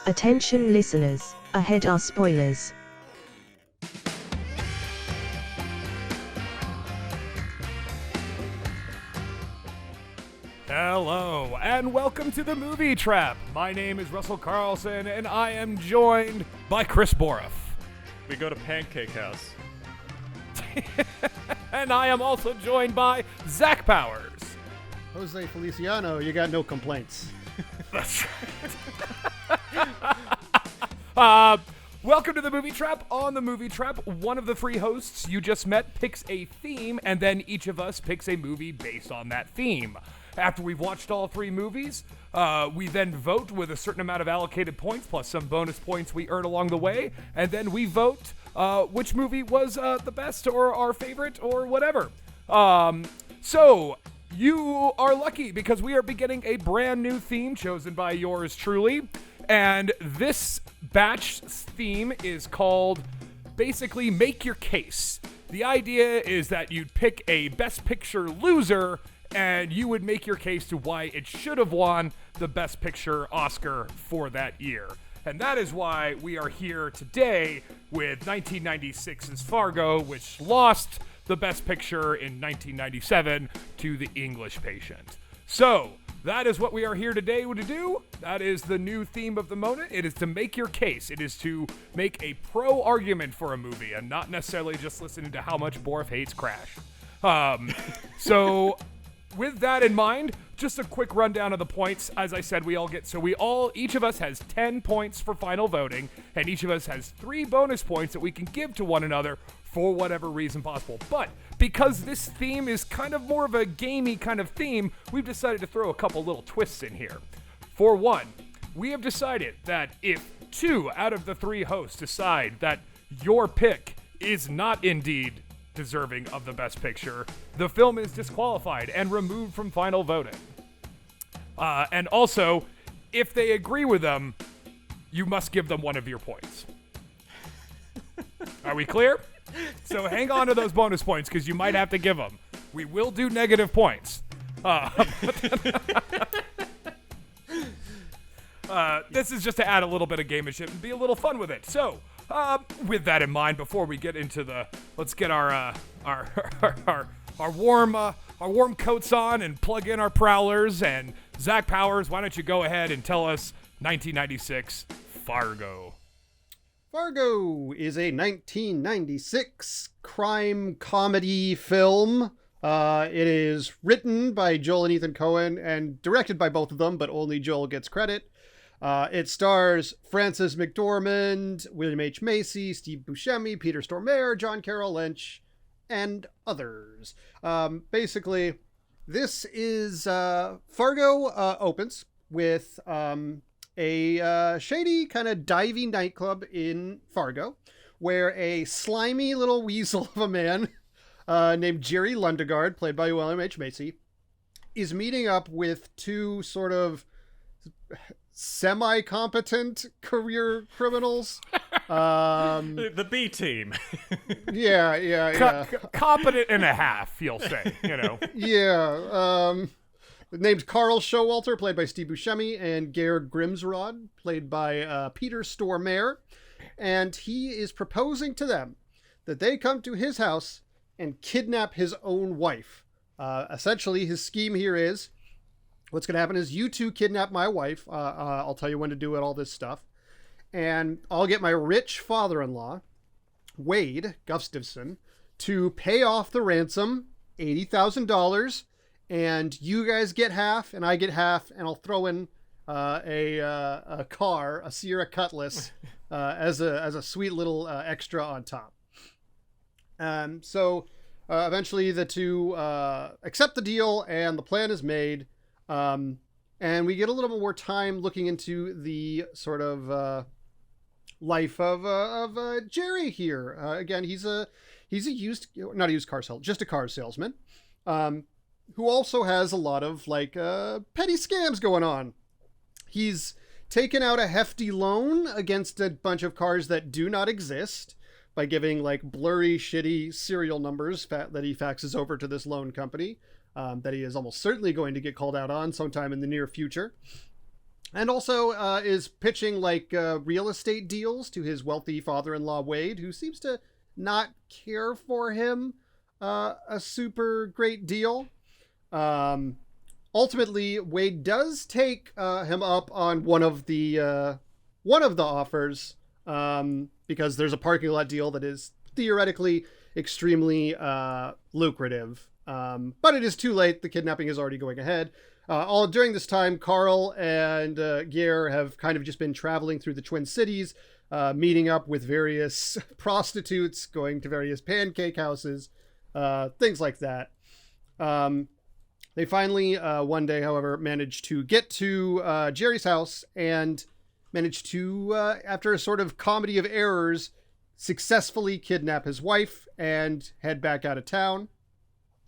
Attention listeners, ahead are spoilers. Hello, and welcome to the Movie Trap. My name is Russell Carlson, and I am joined by Chris Boroff. We go to Pancake House. And I am also joined by Zach Powers. Jose Feliciano, you got no complaints. That's right. Welcome to the Movie Trap. On the Movie Trap, one of the three hosts you just met picks a theme, and then each of us picks a movie based on that theme. After we've watched all three movies, we then vote with a certain amount of allocated points, plus some bonus points we earn along the way, and then we vote which movie was the best or our favorite or whatever. So, you are lucky because we are beginning a brand new theme chosen by yours truly, and this batch's theme is called basically Make Your Case. The idea is that you'd pick a Best Picture loser and you would make your case to why it should have won the Best Picture Oscar for that year. And that is why we are here today with 1996's Fargo, which lost the Best Picture in 1997 to The English Patient. So, that is what we are here today to do. That is the new theme of the moment. It is to make your case. It is to make a pro argument for a movie and not necessarily just listening to how much Boroff hates Crash. So, with that in mind, just a quick rundown of the points. As I said, each of us has 10 points for final voting, and each of us has 3 bonus points that we can give to one another for whatever reason possible. But because this theme is kind of more of a gamey kind of theme, we've decided to throw a couple little twists in here. For one, we have decided that if 2 out of the 3 hosts decide that your pick is not indeed deserving of the Best Picture, the film is disqualified and removed from final voting. And also, if they agree with them, you must give them one of your points. Are we clear? So hang on to those bonus points because you might have to give them. We will do negative points. This is just to add a little bit of gamemanship and be a little fun with it. So, with that in mind, before we get into let's get our warm coats on and plug in our prowlers. And Zach Powers, why don't you go ahead and tell us 1996 Fargo. Fargo is a 1996 crime comedy film. It is written by Joel and Ethan Coen and directed by both of them, but only Joel gets credit. It stars Frances McDormand, William H. Macy, Steve Buscemi, Peter Stormare, John Carroll Lynch, and others. Basically, this is Fargo opens with a shady kind of divey nightclub in Fargo, where a slimy little weasel of a man named Jerry Lundegaard, played by William H. Macy, is meeting up with 2 sort of semi-competent career criminals. The B team. Yeah. Competent and a half, you'll say, you know. Yeah. Named Carl Showalter, played by Steve Buscemi, and Gerd Grimsrod, played by Peter Stormare. And he is proposing to them that they come to his house and kidnap his own wife. Essentially, his scheme here is, what's going to happen is you 2 kidnap my wife. I'll tell you when to do it, all this stuff. And I'll get my rich father-in-law, Wade Gustafson, to pay off the ransom, $80,000. And you guys get half, and I get half, and I'll throw in a car, a Sierra Cutlass, as a sweet little extra on top. So eventually the 2 accept the deal, and the plan is made. And we get a little bit more time looking into the sort of life of Jerry here. Again, he's a not a used car salesman, just a car salesman. Who also has a lot of petty scams going on. He's taken out a hefty loan against a bunch of cars that do not exist by giving blurry, shitty serial numbers that he faxes over to this loan company that he is almost certainly going to get called out on sometime in the near future. And also is pitching like real estate deals to his wealthy father-in-law Wade, who seems to not care for him a super great deal. Ultimately, Wade does take him up on one of the offers because there's a parking lot deal that is theoretically extremely lucrative. But it is too late. The kidnapping is already going ahead. All during this time, Carl and Gare have kind of just been traveling through the Twin Cities, meeting up with various prostitutes, going to various pancake houses, things like that. They finally, one day, however, managed to get to Jerry's house and managed to, after a sort of comedy of errors, successfully kidnap his wife and head back out of town.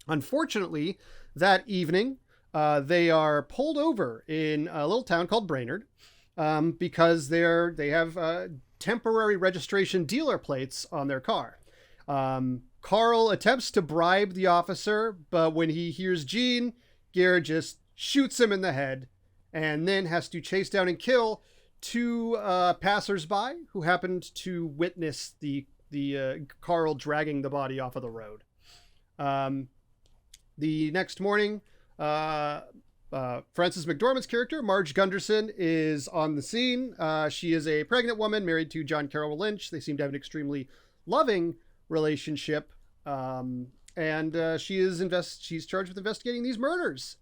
Unfortunately, that evening, they are pulled over in a little town called Brainerd because they have temporary registration dealer plates on their car. Carl attempts to bribe the officer, but when he hears Gene, Gare just shoots him in the head and then has to chase down and kill two passersby who happened to witness the Carl dragging the body off of the road. The next morning, Frances McDormand's character, Marge Gunderson, is on the scene. She is a pregnant woman married to John Carroll Lynch. They seem to have an extremely loving relationship. And she's charged with investigating these murders.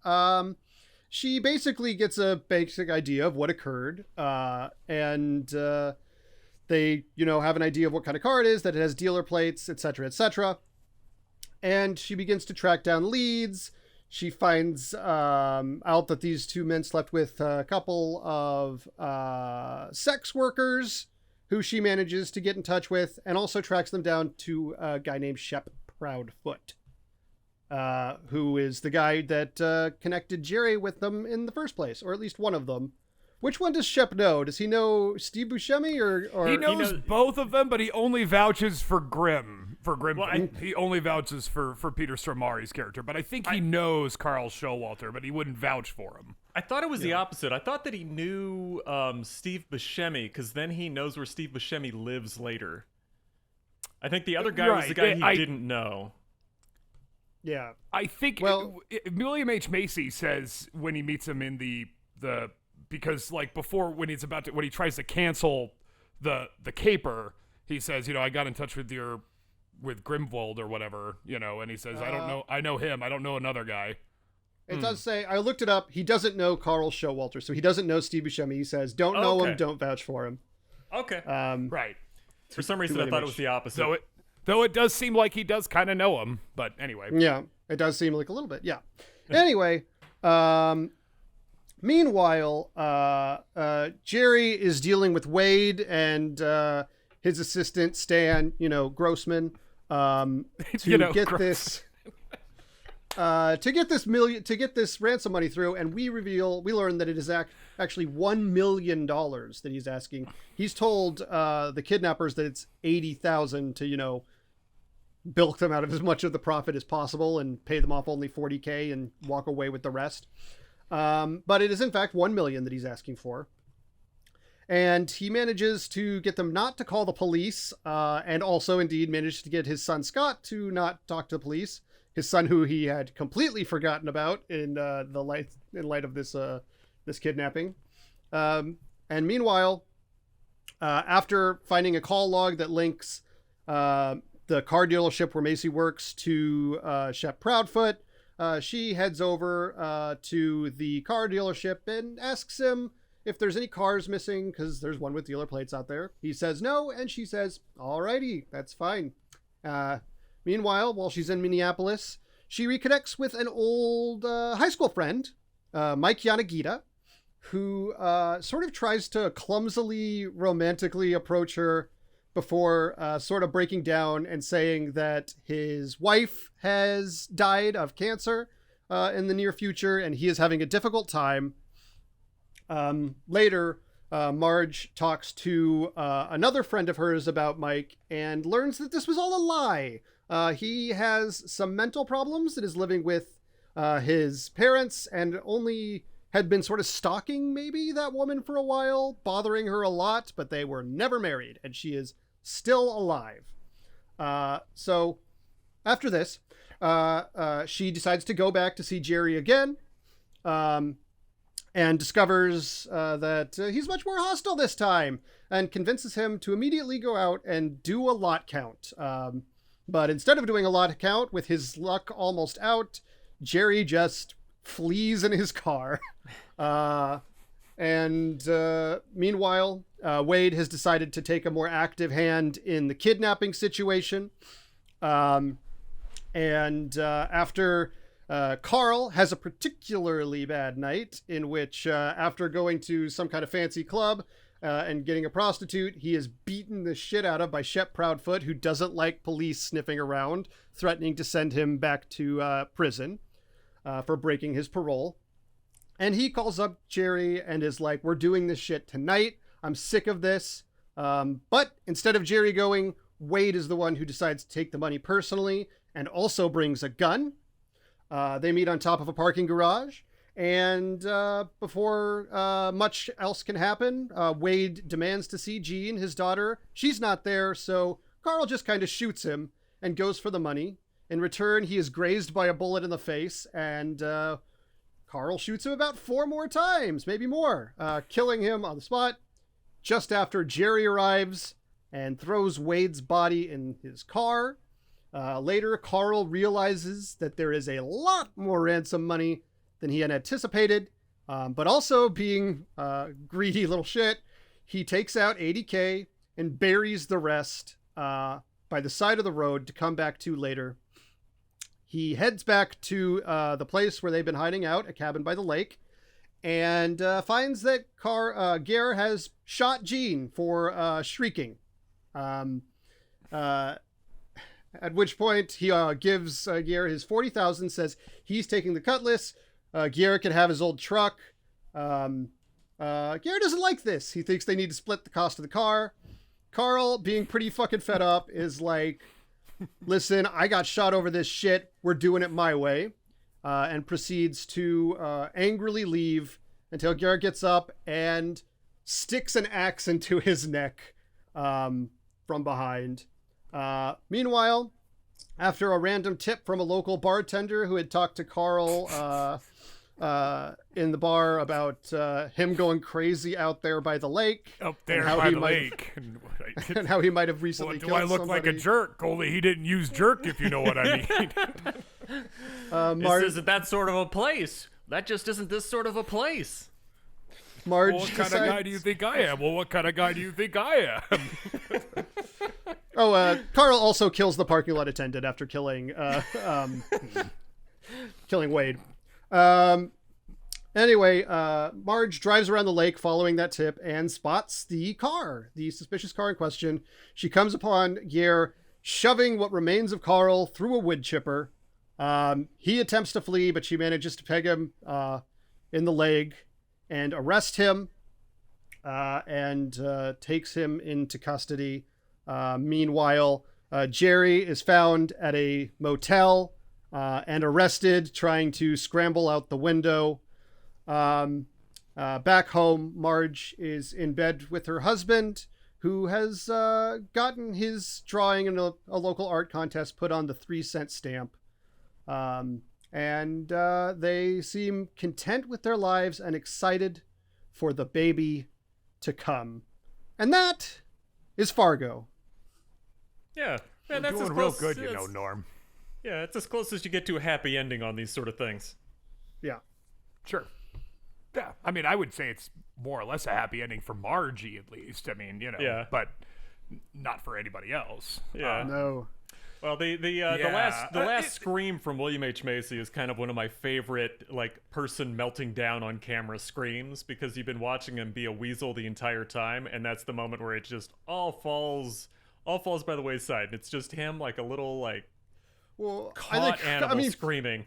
She basically gets a basic idea of what occurred. And they, have an idea of what kind of car it is, that it has dealer plates, etc., etc. And she begins to track down leads. She finds out that these two men slept with a couple of sex workers who she manages to get in touch with, and also tracks them down to a guy named Shep Proudfoot, who is the guy that connected Jerry with them in the first place, or at least one of them. Which one does Shep know? Does he know Steve Buscemi or he knows both of them, but he only vouches for Grimm. Well, he only vouches for Peter Stormare's character, but I think he knows Carl Showalter, but he wouldn't vouch for him. I thought it was the opposite. I thought that he knew Steve Buscemi, because then he knows where Steve Buscemi lives later. I think the other guy was the guy he didn't know. Yeah. I think William H. Macy says when he meets him in the because like before when he tries to cancel the caper, he says, I got in touch with Grimwald or whatever, and he says, I don't know, I know him, I don't know another guy. It does say, I looked it up, he doesn't know Carl Showalter, so he doesn't know Steve Buscemi. He says, don't know him, don't vouch for him. Okay. Right. For some reason, I thought it was the opposite. Though it does seem like he does kind of know him, but anyway. Yeah, it does seem like a little bit, yeah. Anyway, meanwhile, Jerry is dealing with Wade and his assistant, Stan, Grossman, to get Grossman. To get this ransom money through, and we learn that it is actually $1 million that he's asking. He's told the kidnappers that it's $80,000 to, bilk them out of as much of the profit as possible and pay them off only $40K and walk away with the rest. But it is in fact $1 million that he's asking for. And he manages to get them not to call the police, and also indeed managed to get his son Scott to not talk to the police. His son, who he had completely forgotten about in light of this kidnapping. And meanwhile, after finding a call log that links the car dealership where Macy works to Shep Proudfoot, she heads over to the car dealership and asks him if there's any cars missing, because there's one with dealer plates out there. He says no, and she says, alrighty, that's fine. Meanwhile, while she's in Minneapolis, she reconnects with an old high school friend, Mike Yanagita, who sort of tries to clumsily, romantically approach her before sort of breaking down and saying that his wife has died of cancer in the near future, and he is having a difficult time. Later, Marge talks to another friend of hers about Mike and learns that this was all a lie. He has some mental problems and is living with his parents and only had been sort of stalking maybe that woman for a while, bothering her a lot, but they were never married, and she is still alive. So after this, she decides to go back to see Jerry again, and discovers that he's much more hostile this time, and convinces him to immediately go out and do a lot count. But instead of doing a lot count, with his luck almost out, Jerry just flees in his car. Meanwhile, Wade has decided to take a more active hand in the kidnapping situation. After Carl has a particularly bad night in which, after going to some kind of fancy club and getting a prostitute, he is beaten the shit out of by Shep Proudfoot, who doesn't like police sniffing around, threatening to send him back to prison for breaking his parole. And he calls up Jerry and is like, we're doing this shit tonight. I'm sick of this. But instead of Jerry going, Wade is the one who decides to take the money personally and also brings a gun. They meet on top of a parking garage. And before much else can happen, Wade demands to see Jean, his daughter. She's not there, so Carl just kind of shoots him and goes for the money. In return, he is grazed by a bullet in the face, and Carl shoots him about 4 more times, maybe more, killing him on the spot just after Jerry arrives and throws Wade's body in his car. Later, Carl realizes that there is a lot more ransom money than he had anticipated, but also being greedy little shit, he takes out $80K and buries the rest by the side of the road to come back to later. He heads back to the place where they've been hiding out, a cabin by the lake, and finds that Gare has shot Jean for shrieking. At which point he gives Gare his $40,000, says he's taking the Cutlass. Gare can have his old truck. Gare doesn't like this. He thinks they need to split the cost of the car. Carl, being pretty fucking fed up, is like, listen, I got shot over this shit. We're doing it my way. And proceeds to angrily leave until Gare gets up and sticks an axe into his neck from behind. Meanwhile, after a random tip from a local bartender who had talked to Carl in the bar about him going crazy out there by the lake. Up there by the lake. And how he might have recently well, killed do I look somebody. like a jerk? Only he didn't use jerk, if you know what I mean. This isn't that sort of a place. That just isn't this sort of a place. Marge Well, what kind of guy do you think I am? Well, what kind of guy do you think I am? Carl also kills the parking lot attendant after killing Wade. Anyway, Marge drives around the lake following that tip and spots the suspicious car in question. She comes upon Gare shoving what remains of Carl through a wood chipper. He attempts to flee, but she manages to peg him in the leg and arrest him and takes him into custody. Meanwhile, Jerry is found at a motel and arrested, trying to scramble out the window. Back home, Marge is in bed with her husband, who has gotten his drawing in a local art contest put on the 3-cent stamp. And they seem content with their lives and excited for the baby to come. And that is Fargo. Yeah, man, that's doing as real close, good, you know, Norm. Yeah, it's as close as you get to a happy ending on these sort of things. Yeah. Sure. Yeah, I mean, I would say it's more or less a happy ending for Margie, at least. I mean, you know, Yeah. but not for anybody else. Yeah. No. Well, the last scream from William H. Macy is kind of one of my favorite, like, person melting down on camera screams, because you've been watching him be a weasel the entire time, and that's the moment where it just all falls by the wayside. It's just him, like a little, like, Well, caught animal screaming.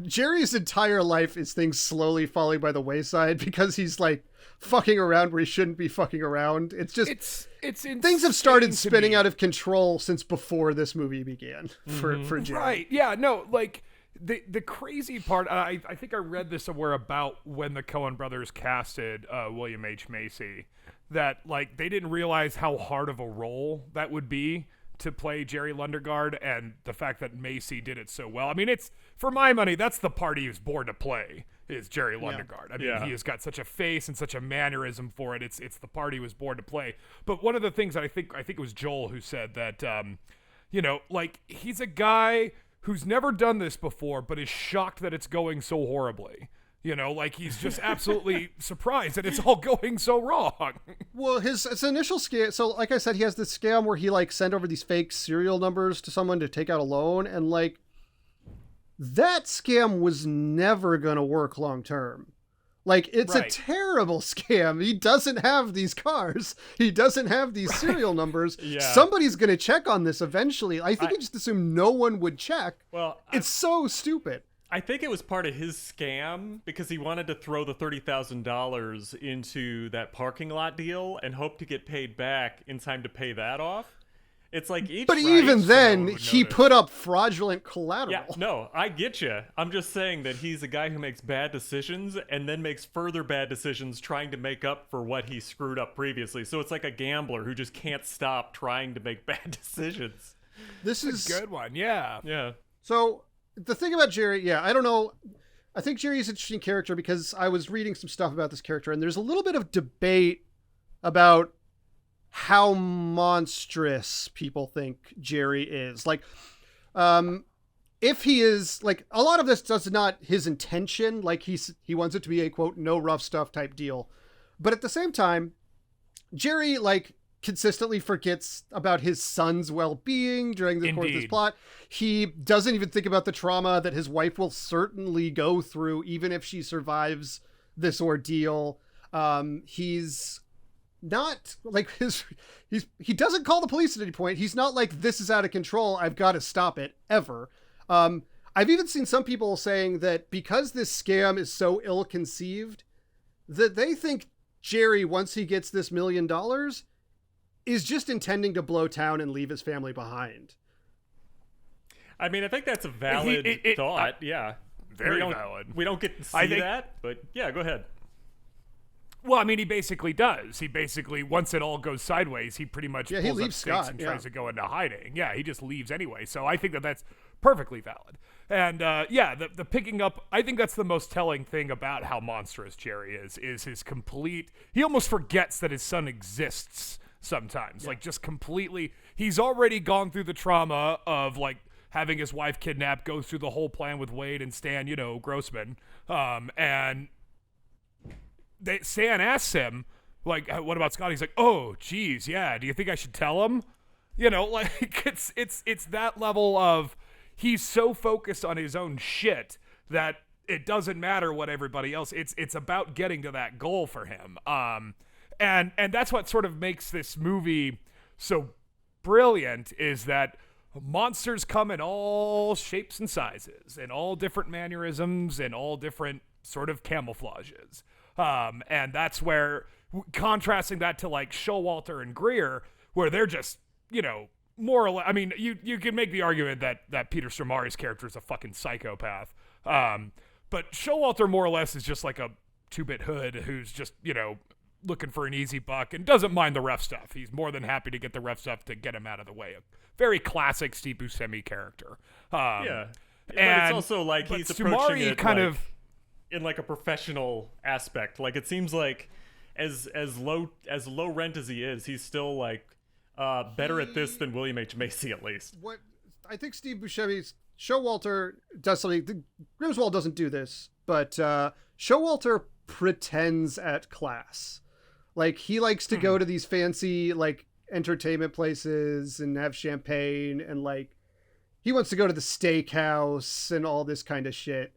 Jerry's entire life is things slowly falling by the wayside because he's like fucking around where he shouldn't be fucking around. It's just it's things have started spinning out of control since before this movie began for Jerry. Right. Yeah, no, like the crazy part, I think I read this somewhere about when the Coen brothers casted William H. Macy, that like they didn't realize how hard of a role that would be to play Jerry Lundegaard, and the fact that Macy did it so well. I mean, it's, for my money, that's the part he was born to play, is Jerry Lundegaard. I mean, he has got such a face and such a mannerism for it. It's the part he was born to play. But one of the things that I think it was Joel who said that, you know, like, he's a guy who's never done this before, but is shocked that it's going so horribly. You know, like, he's just absolutely surprised that it's all going so wrong. Well, his initial scam, so like I said, he has this scam where he like sent over these fake serial numbers to someone to take out a loan, and like that scam was never gonna work long term. Like, it's a terrible scam. He doesn't have these cars. He doesn't have these serial numbers. Somebody's going to check on this eventually. I think he just assumed no one would check. Well, it's so stupid. I think it was part of his scam because he wanted to throw the $30,000 into that parking lot deal and hope to get paid back in time to pay that off. It's like each. But even then, he put up fraudulent collateral. Yeah, no, I get you. I'm just saying that he's a guy who makes bad decisions and then makes further bad decisions trying to make up for what he screwed up previously. So it's like a gambler who just can't stop trying to make bad decisions. This is a good one, yeah. Yeah. So the thing about Jerry, I don't know. I think Jerry's an interesting character because I was reading some stuff about this character, and there's a little bit of debate about how monstrous people think Jerry is. Like, if he is, like, a lot of this does not his intention. Like, he wants it to be a, quote, no rough stuff type deal. But at the same time, Jerry, like, consistently forgets about his son's well-being during the course of this plot. He doesn't even think about the trauma that his wife will certainly go through, even if she survives this ordeal. He's not like he doesn't call the police at any point. He's not like, this is out of control, I've got to stop it, ever. I've even seen some people saying that because this scam is so ill-conceived, that they think Jerry, once he gets this $1 million, is just intending to blow town and leave his family behind. I mean, I think that's a valid thought. Yeah. Very valid. We don't get to see that, but yeah, go ahead. Well, I mean, he basically does. He basically, once it all goes sideways, he pretty much pulls up stakes and tries to go into hiding. Yeah, he just leaves anyway. So I think that that's perfectly valid. And the picking up, I think that's the most telling thing about how monstrous Jerry is his complete, he almost forgets that his son exists sometimes. Like, just completely, he's already gone through the trauma of, like, having his wife kidnapped, goes through the whole plan with Wade and Stan, Grossman. And Stan asks him, like, what about Scott? He's like, oh, geez, yeah, do you think I should tell him? Like, it's that level of, he's so focused on his own shit that it doesn't matter what everybody else, it's about getting to that goal for him. And that's what sort of makes this movie so brilliant, is that monsters come in all shapes and sizes, and all different mannerisms, and all different sort of camouflages. And that's where, contrasting that to like Showalter and Greer, where they're just, more or less, I mean, you can make the argument that Peter Stormare's character is a fucking psychopath. But Showalter more or less is just like a two-bit hood who's just, looking for an easy buck and doesn't mind the rough stuff. He's more than happy to get the rough stuff to get him out of the way. A very classic Steve Buscemi character. Yeah. But it's also like he's approaching it kind like, of in like a professional aspect. Like, it seems like as low rent as he is, he's still like better at this than William H. Macy, at least. What I think Steve Buscemi's Showalter does something. Grimswald doesn't do this, but Showalter pretends at class. Like, he likes to go to these fancy like entertainment places and have champagne, and like he wants to go to the steakhouse and all this kind of shit.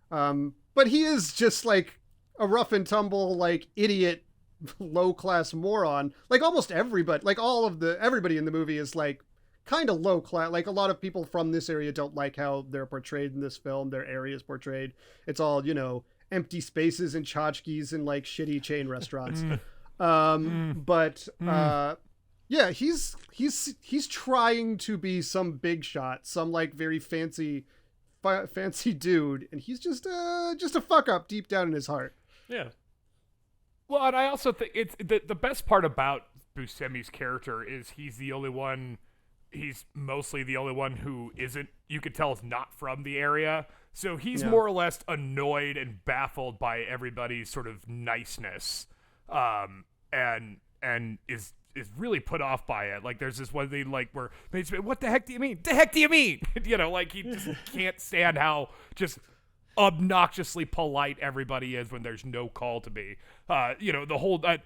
But he is just like a rough and tumble, like, idiot, low class moron. Like, almost everybody, like everybody in the movie is like kind of low class. Like, a lot of people from this area don't like how they're portrayed in this film. Their area is portrayed. It's all, empty spaces and tchotchkes and like shitty chain restaurants. Yeah, he's trying to be some big shot, some like very fancy fancy dude, and he's just a fuck up deep down in his heart. Yeah. Well, and I also think it's the best part about Buscemi's character is he's mostly the only one who isn't, you could tell, is not from the area. So he's more or less annoyed and baffled by everybody's sort of niceness, and is really put off by it. Like there's this one thing like where they say, "What the heck do you mean? The heck do you mean?" Like he just can't stand how just obnoxiously polite everybody is when there's no call to be. The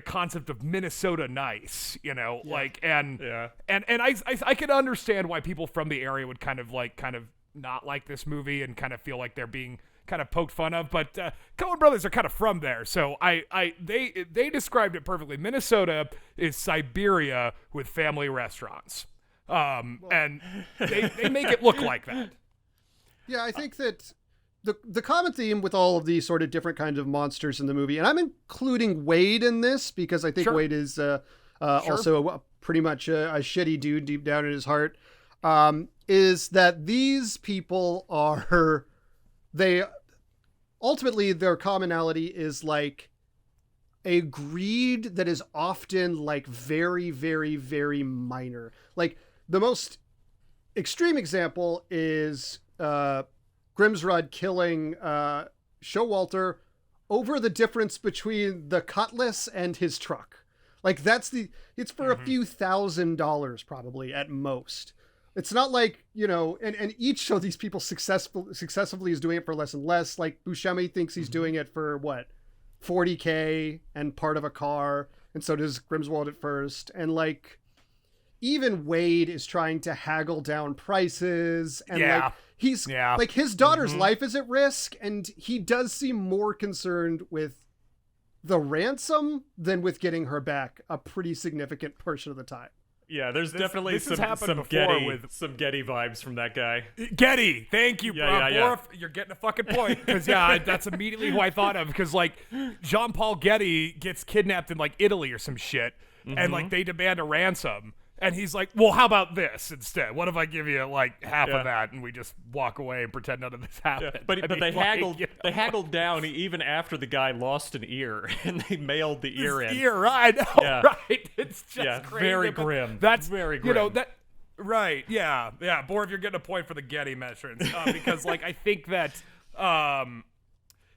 concept of Minnesota nice, like and I can understand why people from the area would kind of not like this movie and kind of feel like they're being kind of poked fun of, but Coen brothers are kind of from there, so they described it perfectly. Minnesota is Siberia with family restaurants, and they make it look like that. Yeah, I think that the common theme with all of these sort of different kinds of monsters in the movie, and I'm including Wade in this because I think Wade is also pretty much a shitty dude deep down in his heart, is that these people ultimately their commonality is like a greed that is often like very, very, very minor. Like the most extreme example is Grimsrud killing Showalter over the difference between the Cutlass and his truck. Like it's for a few $1,000s probably at most. It's not like, and each of these people successively is doing it for less and less. Like Buscemi thinks he's doing it for what, $40K and part of a car. And so does Grimswald at first. And like, even Wade is trying to haggle down prices, and like he's like his daughter's life is at risk, and he does seem more concerned with the ransom than with getting her back a pretty significant portion of the time. Yeah, there's definitely some Getty vibes from that guy. Getty, thank you, bro. Yeah. You're getting a fucking point. Because, that's immediately who I thought of. Because, like, Jean-Paul Getty gets kidnapped in, like, Italy or some shit. And, like, they demand a ransom. And he's like, well, how about this instead? What if I give you, like, half of that and we just walk away and pretend none of this happened? Yeah. But they haggled down even after the guy lost an ear, and they mailed the ear in. I know, right? It's just crazy. Very grim. That's very grim. Right, yeah. Borv, you're getting a point for the Getty measurements. Because, like, I think that,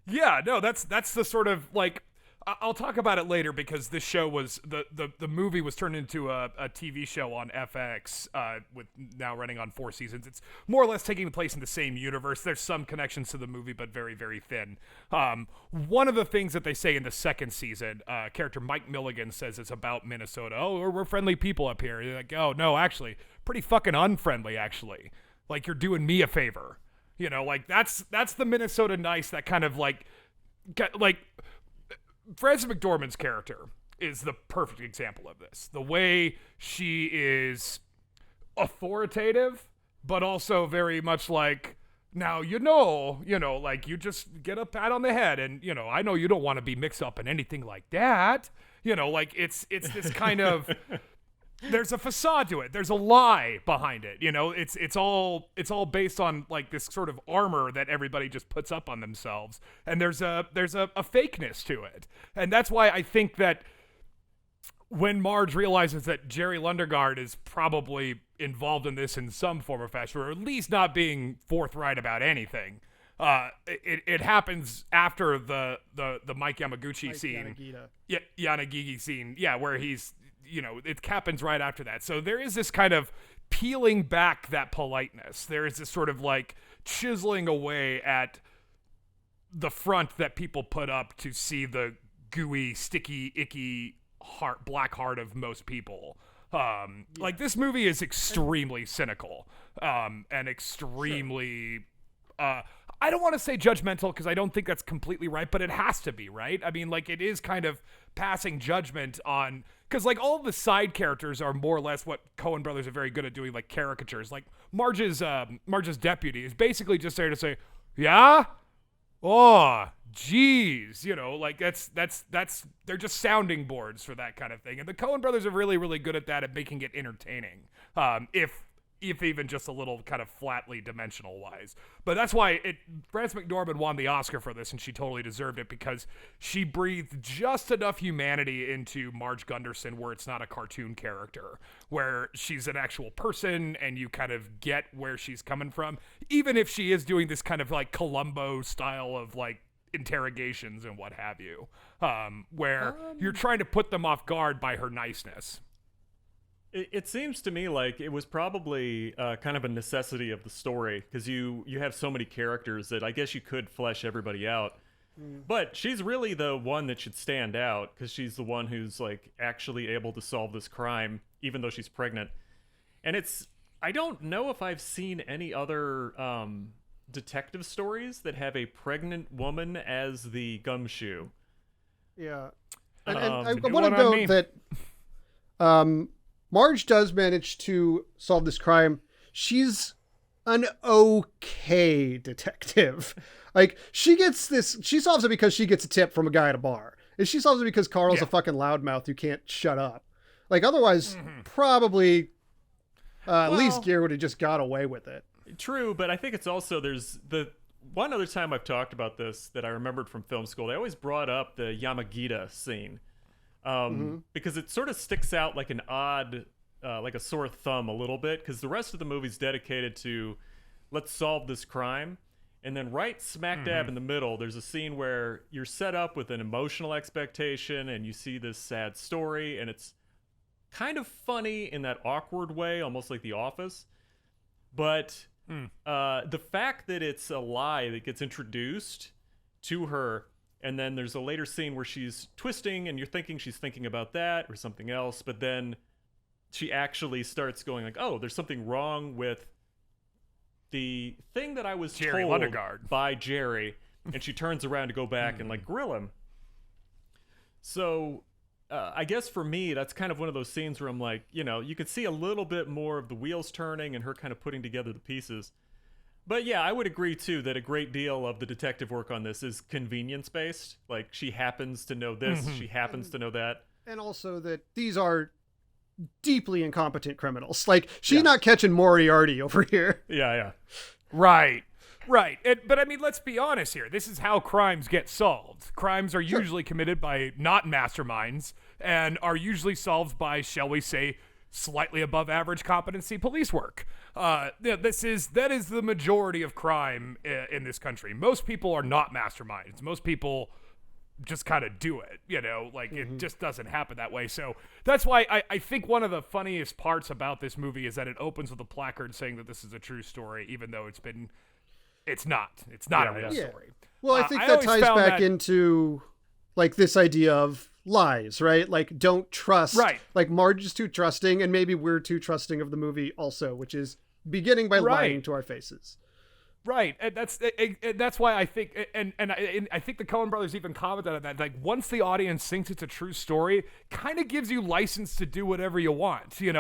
that's the sort of, like, I'll talk about it later because this show was the movie was turned into a TV show on FX with now running on 4 seasons. It's more or less taking place in the same universe. There's some connections to the movie, but very, very thin. One of the things that they say in the second season, character Mike Milligan says it's about Minnesota. Oh, we're friendly people up here. You're like, oh no, actually, pretty fucking unfriendly. Actually, like you're doing me a favor. Like that's the Minnesota nice. That kind of like. Frances McDormand's character is the perfect example of this. The way she is authoritative, but also very much like, now, like you just get a pat on the head and, I know you don't want to be mixed up in anything like that. Like it's this kind of, there's a facade to it. There's a lie behind it. It's all based on like this sort of armor that everybody just puts up on themselves. And there's a fakeness to it. And that's why I think that when Marge realizes that Jerry Lundegaard is probably involved in this in some form or fashion, or at least not being forthright about anything, it happens after the Mike Yamaguchi scene. Yanagigi scene. Yeah, where he's, it happens right after that. So there is this kind of peeling back that politeness. There is this sort of like chiseling away at the front that people put up to see the gooey, sticky, icky black heart of most people. Like this movie is extremely cynical, and extremely, I don't want to say judgmental because I don't think that's completely right, but it has to be, right? I mean, like it is kind of passing judgment on, because like all of the side characters are more or less what Coen brothers are very good at doing, like caricatures. Like Marge's deputy is basically just there to say, yeah, oh, geez, like that's they're just sounding boards for that kind of thing. And the Coen brothers are really, really good at that, at making it entertaining. If if even just a little kind of flatly dimensional wise. But that's why Frances McDormand won the Oscar for this, and she totally deserved it because she breathed just enough humanity into Marge Gunderson where it's not a cartoon character, where she's an actual person and you kind of get where she's coming from, even if she is doing this kind of like Columbo style of like interrogations and what have you, where you're trying to put them off guard by her niceness. It seems to me like it was probably kind of a necessity of the story because you have so many characters that I guess you could flesh everybody out. But she's really the one that should stand out because she's the one who's like actually able to solve this crime, even though she's pregnant. And I don't know if I've seen any other detective stories that have a pregnant woman as the gumshoe. Yeah. And I want to note that Marge does manage to solve this crime. She's an okay detective. Like, she solves it because she gets a tip from a guy at a bar. And she solves it because Carl's a fucking loudmouth who can't shut up. Like, otherwise, probably at least Gear would have just got away with it. True, but I think it's also, there's the one other time I've talked about this that I remembered from film school, they always brought up the Yamagita scene. Because it sort of sticks out like an odd, like a sore thumb a little bit, because the rest of the movie's dedicated to let's solve this crime. And then right smack dab in the middle, there's a scene where you're set up with an emotional expectation and you see this sad story, and it's kind of funny in that awkward way, almost like The Office. But the fact that it's a lie that gets introduced to her, and then there's a later scene where she's twisting and you're thinking she's thinking about that or something else, but then she actually starts going like, oh, there's something wrong with the thing that I was Jerry told Lundegaard by Jerry, and she turns around to go back and like grill him. So I guess for me, that's kind of one of those scenes where I'm like, you could see a little bit more of the wheels turning and her kind of putting together the pieces. But yeah, I would agree too that a great deal of the detective work on this is convenience based. Like, she happens to know this, she happens to know that. And also that these are deeply incompetent criminals. Like, she's not catching Moriarty over here. Yeah. Right. But I mean, let's be honest here. This is how crimes get solved. Crimes are usually committed by not masterminds and are usually solved by, shall we say, slightly above average competency police work. That is the majority of crime in this country. Most people are not masterminds. Most people just kind of do it, it just doesn't happen that way. So that's why I think one of the funniest parts about this movie is that it opens with a placard saying that this is a true story, even though it's not a real story. Well, I think that ties back into like this idea of lies, right? Like, don't trust. Right. Like, Marge is too trusting, and maybe we're too trusting of the movie also, which is beginning by lying to our faces. Right, and that's why I think, and I think the Coen brothers even commented on that. Like, once the audience thinks it's a true story, kind of gives you license to do whatever you want. You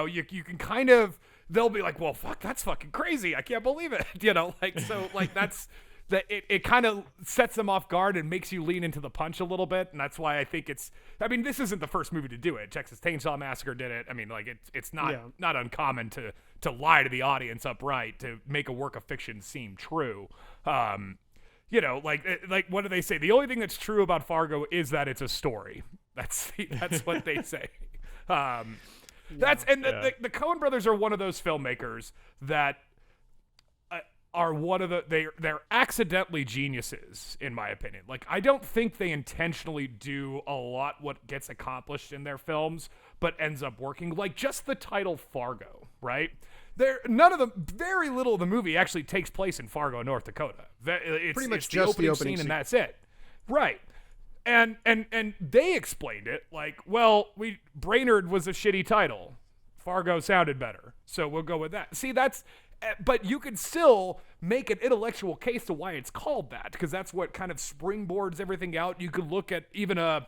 can kind of, they'll be like, well, fuck, that's fucking crazy. I can't believe it. That's that. It kind of sets them off guard and makes you lean into the punch a little bit, and that's why I think this isn't the first movie to do it. Texas Chainsaw Massacre did it. I mean, like, it's not uncommon to lie to the audience upright to make a work of fiction seem true. Like what do they say? The only thing that's true about Fargo is that it's a story. That's what they say. The Coen brothers are one of those filmmakers that are they're accidentally geniuses, in my opinion. Like, I don't think they intentionally do a lot what gets accomplished in their films, but ends up working. Like, just the title Fargo, right? Very little of the movie actually takes place in Fargo, North Dakota. It's pretty much just the opening scene, and that's it. Right. And they explained it like, well, Brainerd was a shitty title. Fargo sounded better, so we'll go with that. See, but you could still make an intellectual case to why it's called that, because that's what kind of springboards everything out. You could look at even a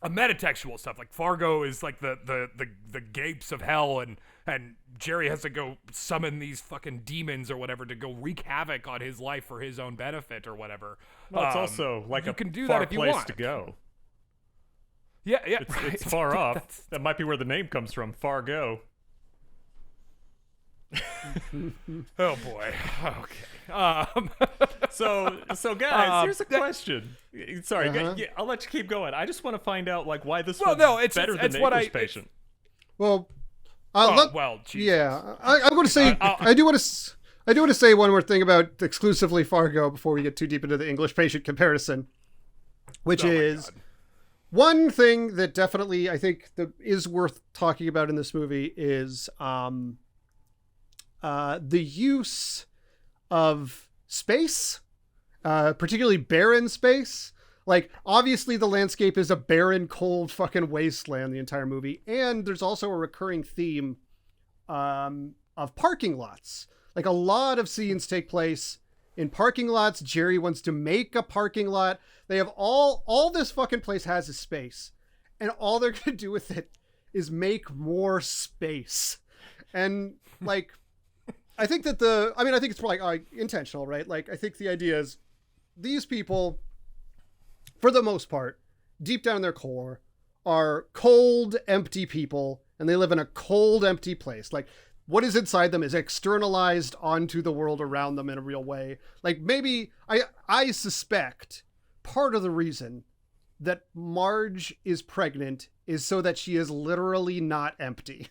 metatextual stuff, like Fargo is like the gapes of hell, and Jerry has to go summon these fucking demons or whatever to go wreak havoc on his life for his own benefit or whatever. Well, it's also like you can do far that if you place want to go. Yeah, it's far off. That might be where the name comes from, Fargo. Oh boy. Okay. So guys, here's a question. Sorry, yeah, I'll let you keep going. I just want to find out like why this one's better than the English Patient. Well, Jesus. yeah, I'm going to say I do want to say one more thing about exclusively Fargo before we get too deep into the English Patient comparison, which is one thing that definitely I think is worth talking about in this movie is the use of space, particularly barren space. Like, obviously the landscape is a barren, cold fucking wasteland the entire movie. And there's also a recurring theme of parking lots. Like, a lot of scenes take place in parking lots. Jerry wants to make a parking lot. They have all this fucking place has is space. And all they're going to do with it is make more space. And, like, I think that I think it's probably intentional, right? Like, I think the idea is these people, for the most part, deep down in their core, are cold, empty people, and they live in a cold, empty place. Like, what is inside them is externalized onto the world around them in a real way. Like, maybe, I suspect part of the reason that Marge is pregnant is so that she is literally not empty.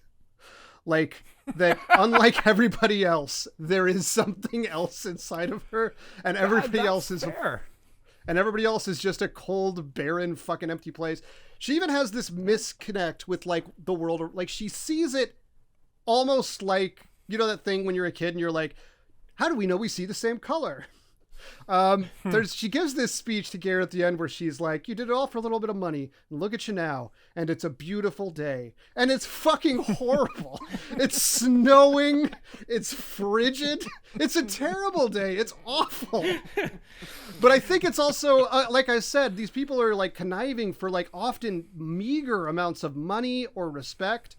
Like, that unlike everybody else, there is something else inside of her, and everybody else is fair. And everybody else is just a cold, barren, fucking empty place. She even has this misconnect with, like, the world. Like, she sees it almost like, you know, that thing when you're a kid and you're like, how do we know we see the same color? She gives this speech to Garrett at the end where she's like, you did it all for a little bit of money, and look at you now, and it's a beautiful day. And it's fucking horrible. It's snowing. It's frigid. It's a terrible day. It's awful. But I think it's also, like I said, these people are like conniving for like often meager amounts of money or respect.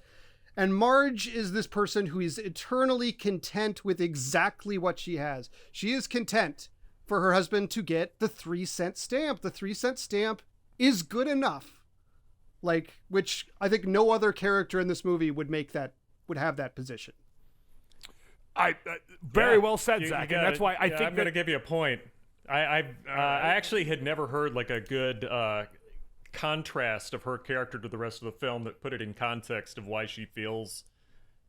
And Marge is this person who is eternally content with exactly what she has. She is content for her husband to get the 3-cent stamp. The 3-cent stamp is good enough. Like, which I think no other character in this movie would have that position. Very well said, Zach. And that's why I think I'm going to give you a point. I actually had never heard like a good contrast of her character to the rest of the film that put it in context of why she feels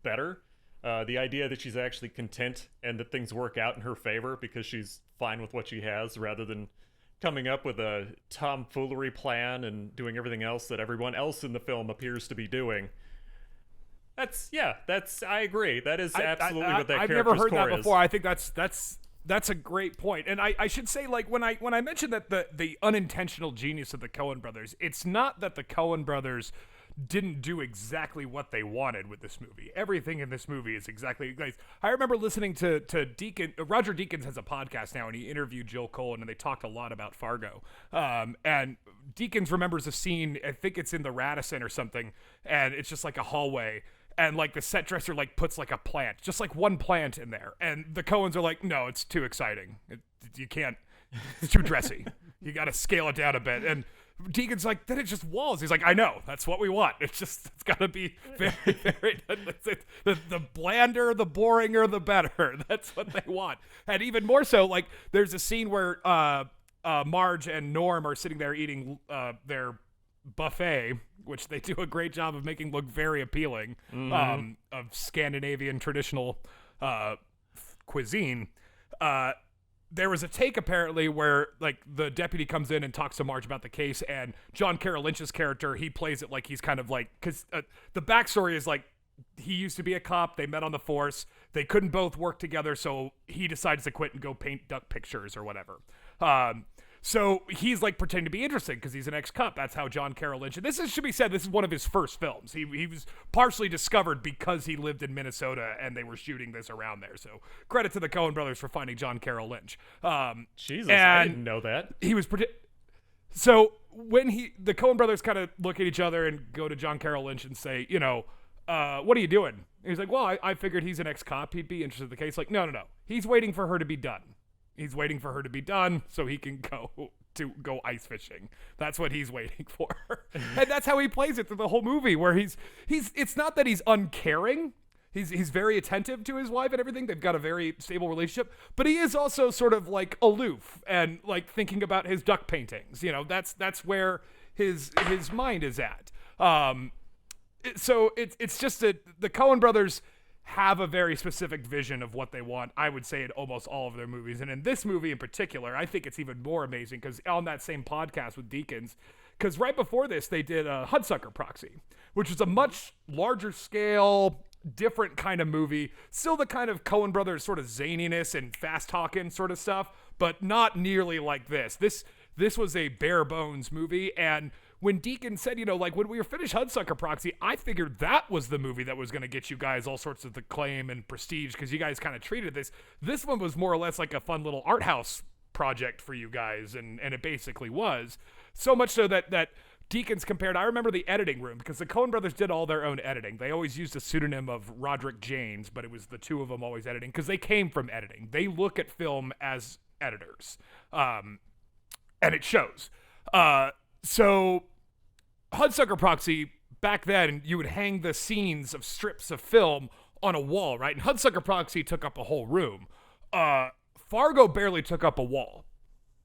better. The idea that she's actually content and that things work out in her favor because she's fine with what she has, rather than coming up with a tomfoolery plan and doing everything else that everyone else in the film appears to be doing. I agree. That is absolutely what that character's core is. I've never heard that before. I think that's a great point. And I should say, like, when I mentioned that the unintentional genius of the Coen brothers, it's not that the Coen brothers didn't do exactly what they wanted with this movie. Everything in this movie is exactly, guys. I remember listening to Deakins. Roger Deakins has a podcast now, and he interviewed Joel Coen, and they talked a lot about Fargo. And Deakins remembers a scene, I think it's in the Radisson or something, and it's just like a hallway, and like the set dresser like puts like a plant, just like one plant in there, and the Coens are like, no, it's too exciting. You can't. It's too dressy. You got to scale it down a bit. And Deacon's like, then it's just walls. He's like, I know, that's what we want. It's got to be very, very, the blander, the boringer, the better. That's what they want. And even more so, like, there's a scene where Marge and Norm are sitting there eating their buffet, which they do a great job of making look very appealing, of Scandinavian traditional cuisine. There was a take apparently where like the deputy comes in and talks to Marge about the case, and John Carroll Lynch's character, he plays it like he's kind of like, because the backstory is like he used to be a cop, they met on the force, they couldn't both work together, so he decides to quit and go paint duck pictures or whatever. So he's like pretending to be interested because he's an ex-cop. That's how John Carroll Lynch, and should be said, this is one of his first films. He was partially discovered because he lived in Minnesota and they were shooting this around there. So credit to the Coen brothers for finding John Carroll Lynch. Jesus, I didn't know that. He was so when the Coen brothers kind of look at each other and go to John Carroll Lynch and say, you know, what are you doing? And he's like, well, I figured he's an ex-cop. He'd be interested in the case. Like, no. He's waiting for her to be done. He's waiting for her to be done so he can go ice fishing. That's what he's waiting for. And that's how he plays it through the whole movie, where it's not that he's uncaring. He's very attentive to his wife and everything. They've got a very stable relationship, but he is also sort of like aloof and like thinking about his duck paintings. You know, that's where his mind is at. So it's just that the Coen brothers have a very specific vision of what they want, I would say, in almost all of their movies. And in this movie in particular, I think it's even more amazing because on that same podcast with Deakins, because right before this, they did a Hudsucker Proxy, which is a much larger scale, different kind of movie. Still the kind of Coen brothers sort of zaniness and fast talking sort of stuff, but not nearly like this. This was a bare bones movie, and when Deakins said, you know, like when we were finished Hudsucker Proxy, I figured that was the movie that was going to get you guys all sorts of acclaim and prestige because you guys kind of treated this. This one was more or less like a fun little art house project for you guys, and it basically was. So much so that Deakins compared, I remember the editing room because the Coen brothers did all their own editing. They always used a pseudonym of Roderick James, but it was the two of them always editing because they came from editing. They look at film as editors, and it shows. So Hudsucker Proxy, back then, you would hang the scenes of strips of film on a wall, right? And Hudsucker Proxy took up a whole room. Fargo barely took up a wall.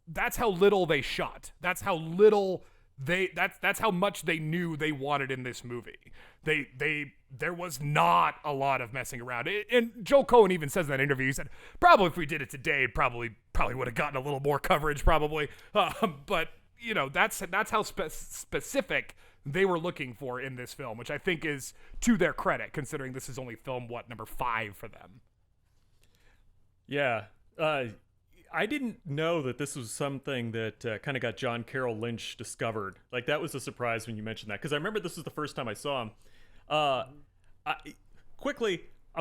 That's how little they shot. That's how little that's how much they knew they wanted in this movie. There was not a lot of messing around. And Joel Coen even says in that interview, he said, probably if we did it today, it probably would have gotten a little more coverage, probably. But you know, that's how specific they were looking for in this film, which I think is to their credit, considering this is only film, number 5 for them. Yeah. I didn't know that this was something that kind of got John Carroll Lynch discovered. Like, that was a surprise when you mentioned that, because I remember this was the first time I saw him. I'm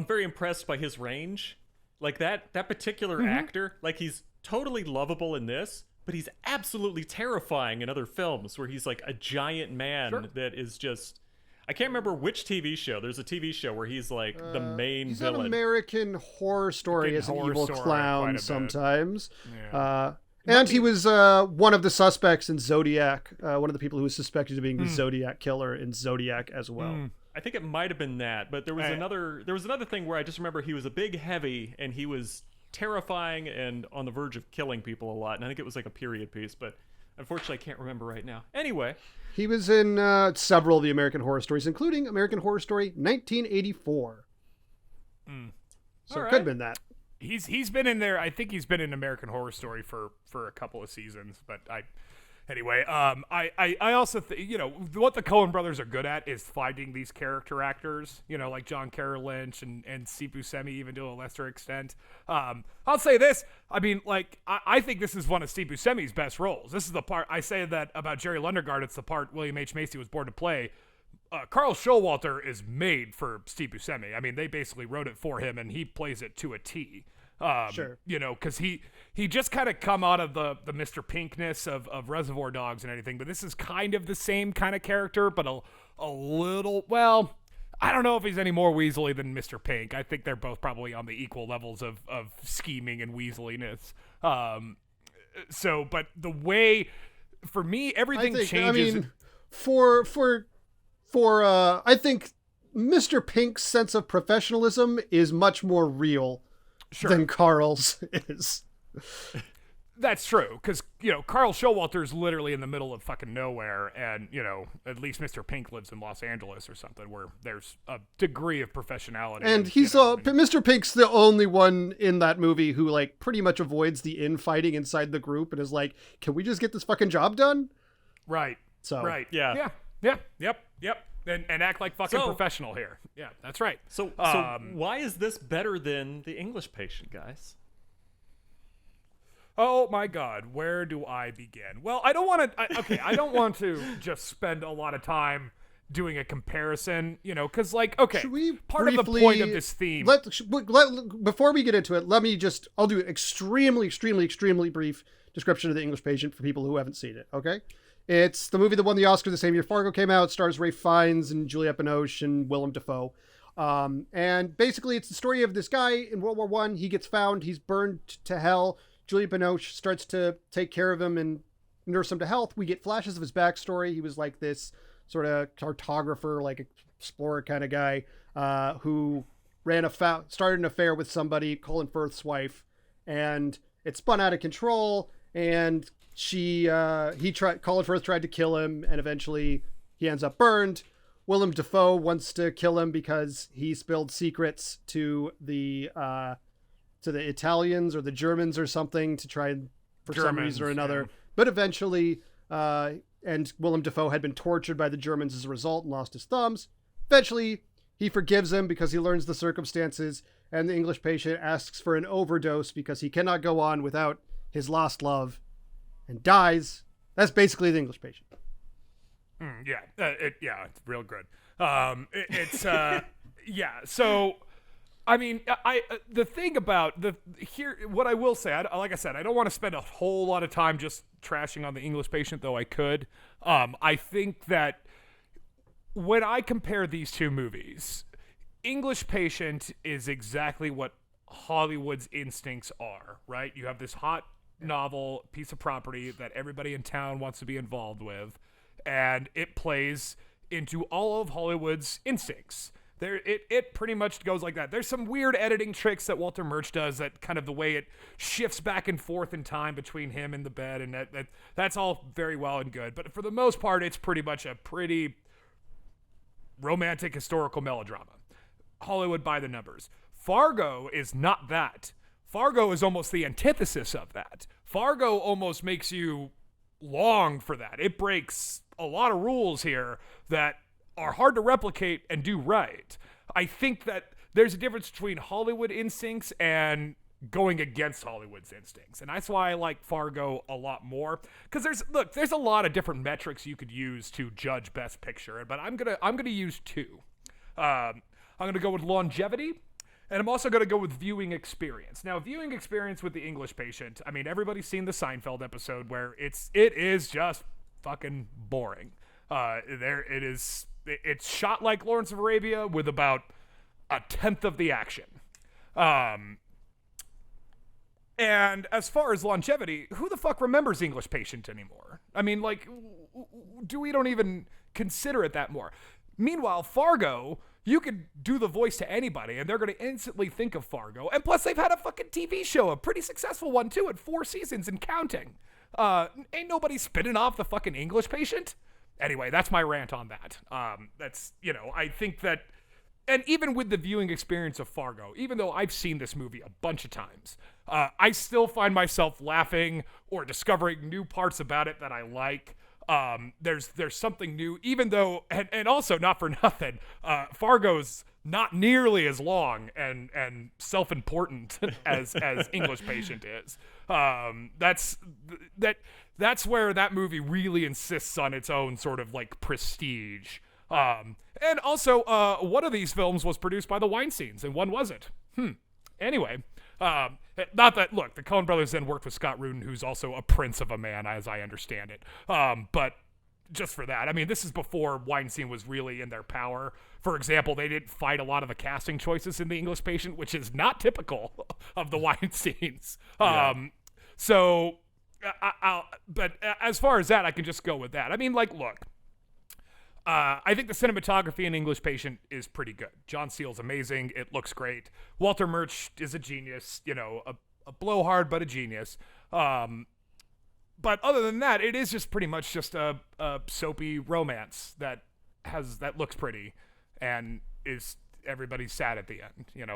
very impressed by his range. Like, that particular actor, like, he's totally lovable in this, but he's absolutely terrifying in other films where he's like a giant man that is just... I can't remember which TV show. There's a TV show where he's like the main villain. He's an American Horror Story as an evil clown sometimes. Yeah. And he was one of the suspects in Zodiac, one of the people who was suspected of being the Zodiac killer in Zodiac as well. I think it might have been that, but there was another thing where I just remember he was a big heavy and he was terrifying and on the verge of killing people a lot. And I think it was like a period piece, but unfortunately I can't remember right now. Anyway, he was in several of the American Horror Stories, including American Horror Story 1984. So it could have been that. He's been in there. I think he's been in American Horror Story for a couple of seasons, but anyway, I also you know, what the Coen brothers are good at is finding these character actors, you know, like John Carroll Lynch and Steve Buscemi, even to a lesser extent. I'll say this, I mean, like, I think this is one of Steve Buscemi's best roles. This is the part, I say that about Jerry Lundegaard, it's the part William H. Macy was born to play. Carl Showalter is made for Steve Buscemi. I mean, they basically wrote it for him, and he plays it to a T. Sure. You know, because he just kind of come out of the Mr. Pinkness of Reservoir Dogs and anything, but this is kind of the same kind of character, but a little, well, I don't know if he's any more weaselly than Mr. Pink. I think they're both probably on the equal levels of scheming and weaseliness. So, but the way, for me, everything changes. I mean, I think Mr. Pink's sense of professionalism is much more real than Carl's is. That's true, because, you know, Carl Showalter's literally in the middle of fucking nowhere, and, you know, at least Mr. Pink lives in Los Angeles or something, where there's a degree of professionality. And he's Mr. Pink's the only one in that movie who, like, pretty much avoids the infighting inside the group and is like, can we just get this fucking job done? Right. So. Right. Yeah. Yep. And act like fucking professional here. Yeah, that's right. So why is this better than The English Patient, guys? Oh my God, where do I begin? Well, I don't want to just spend a lot of time doing a comparison, you know, because, like, okay, part of the point of this theme. Before we get into it, I'll do an extremely brief description of The English Patient for people who haven't seen it, okay? It's the movie that won the Oscar the same year Fargo came out. It stars Ralph Fiennes and Juliette Binoche and Willem Dafoe. And basically, it's the story of this guy in World War I. He gets found. He's burned to hell. Juliette Binoche starts to take care of him and nurse him to health. We get flashes of his backstory. He was like this sort of cartographer, like explorer kind of guy who started an affair with somebody, Colin Firth's wife, and it spun out of control, and Colin Firth tried to kill him, and eventually he ends up burned. Willem Dafoe wants to kill him because he spilled secrets to the Italians or the Germans or something to try and, for some reason or another. Yeah. But eventually, and Willem Dafoe had been tortured by the Germans as a result and lost his thumbs. Eventually, he forgives him because he learns the circumstances, and the English Patient asks for an overdose because he cannot go on without his lost love and dies. That's basically the English Patient. It's real good. So, I mean, the thing about what I will say, like I said, I don't want to spend a whole lot of time just trashing on the English Patient, though I could. I think that when I compare these two movies, English Patient is exactly what Hollywood's instincts are, right? You have this hot novel piece of property that everybody in town wants to be involved with, and it plays into all of Hollywood's instincts. It pretty much goes like that. There's some weird editing tricks that Walter Murch does, that kind of the way it shifts back and forth in time between him and the bed, and that's all very well and good. But for the most part, it's pretty much a pretty romantic historical melodrama. Hollywood by the numbers. Fargo is not that. Fargo is almost the antithesis of that. Fargo almost makes you long for that. It breaks a lot of rules here that are hard to replicate and do right. I think that there's a difference between Hollywood instincts and going against Hollywood's instincts. And that's why I like Fargo a lot more. Because there's a lot of different metrics you could use to judge Best Picture, but I'm gonna use two. I'm gonna go with longevity, and I'm also gonna go with viewing experience. Now, viewing experience with the English Patient, I mean, everybody's seen the Seinfeld episode where it is just fucking boring. It's shot like Lawrence of Arabia with about a tenth of the action. And as far as longevity, who the fuck remembers English Patient anymore? I mean, like, we don't even consider it that more. Meanwhile, Fargo, you could do the voice to anybody and they're going to instantly think of Fargo. And plus, they've had a fucking TV show, a pretty successful one too, at 4 seasons and counting. Ain't nobody spinning off the fucking English Patient. Anyway, that's my rant on that. I think that, and even with the viewing experience of Fargo, even though I've seen this movie a bunch of times, I still find myself laughing or discovering new parts about it that I like. There's something new, even though, and also not for nothing, Fargo's not nearly as long and self-important as English Patient is. That's where that movie really insists on its own sort of like prestige. And also, one of these films was produced by the Weinsteins, and one wasn't. Anyway, not that, look, the Coen brothers then worked with Scott Rudin, who's also a prince of a man, as I understand it. But just for that, I mean, this is before Weinstein was really in their power. For example, they didn't fight a lot of the casting choices in The English Patient, which is not typical of the Weinsteins. But as far as that, I can just go with that. I mean, like, look, I think the cinematography in English Patient is pretty good. John Seale's amazing. It looks great. Walter Murch is a genius, a blowhard, but a genius. But other than that, it is just pretty much just a soapy romance that looks pretty and is everybody's sad at the end, and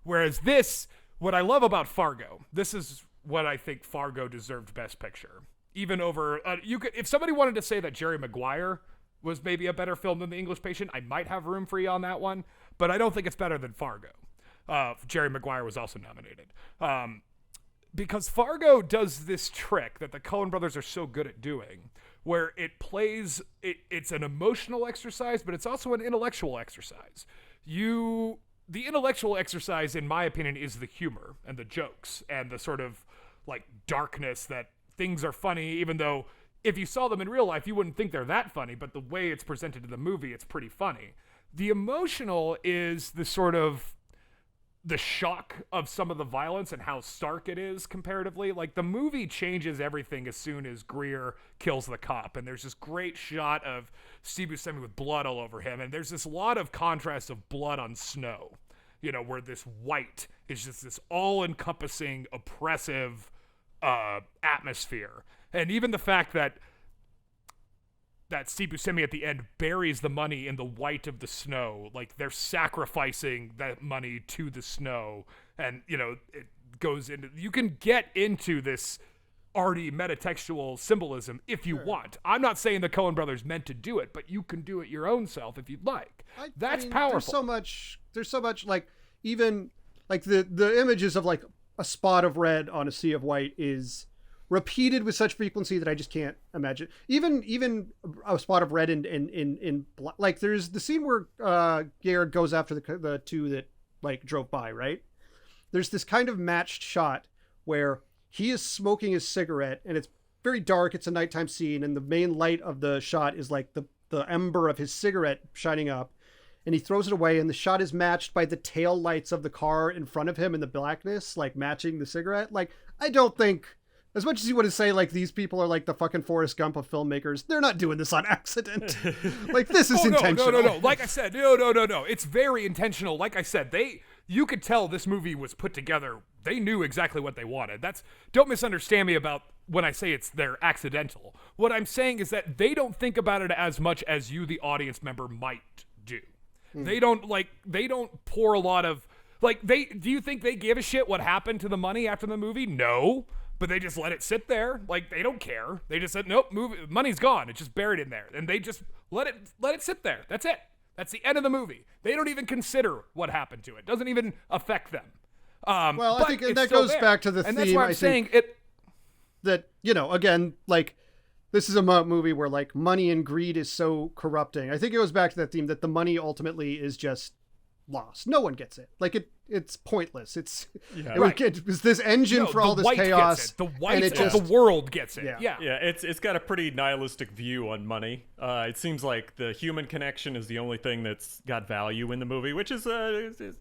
whereas this, what I love about Fargo, this is what I think Fargo deserved Best Picture. Even over, if somebody wanted to say that Jerry Maguire was maybe a better film than The English Patient, I might have room for you on that one, but I don't think it's better than Fargo. Jerry Maguire was also nominated. Because Fargo does this trick that the Coen brothers are so good at doing, where it's an emotional exercise, but it's also an intellectual exercise. The intellectual exercise, in my opinion, is the humor and the jokes and the sort of like darkness that things are funny, even though if you saw them in real life, you wouldn't think they're that funny, but the way it's presented in the movie, it's pretty funny. The emotional is the sort of the shock of some of the violence and how stark it is comparatively. Like, the movie changes everything as soon as Greer kills the cop, and there's this great shot of Steve Buscemi with blood all over him, and there's this lot of contrast of blood on snow. where this white is just this all-encompassing, oppressive atmosphere. And even the fact that Steve Buscemi at the end buries the money in the white of the snow, like they're sacrificing that money to the snow, and it goes into, you can get into this arty metatextual symbolism if you want. I'm not saying the Coen brothers meant to do it, but you can do it your own self if you'd like. That's powerful. There's so much like, even like the images of like a spot of red on a sea of white is repeated with such frequency that I just can't imagine. Even a spot of red in like, there's the scene where Garrett goes after the two that like drove by, right? There's this kind of matched shot where he is smoking his cigarette, and it's very dark. It's a nighttime scene, and the main light of the shot is like the ember of his cigarette shining up, and he throws it away, and the shot is matched by the tail lights of the car in front of him in the blackness, like matching the cigarette. Like, I don't think, as much as you want to say like these people are like the fucking Forrest Gump of filmmakers, they're not doing this on accident. Like, this is intentional. No. Like I said, no. It's very intentional. Like I said, you could tell this movie was put together. They knew exactly what they wanted. Don't misunderstand me about when I say they're accidental. What I'm saying is that they don't think about it as much as you, the audience member, might do. They don't pour a lot of, like, do you think they give a shit what happened to the money after the movie? No. But they just let it sit there. Like, they don't care. They just said, nope, money's gone. It's just buried in there. And they just let it sit there. That's it. That's the end of the movie. They don't even consider what happened to it. It doesn't even affect them. Well, I think that goes back to the theme. And that's why I'm saying it. That, again, like, this is a movie where like money and greed is so corrupting. I think it goes back to that theme that the money ultimately is just lost. No one gets it. Like, it's pointless. It's this engine for all this chaos. The white of the world gets it. Yeah. It's got a pretty nihilistic view on money. It seems like the human connection is the only thing that's got value in the movie, which is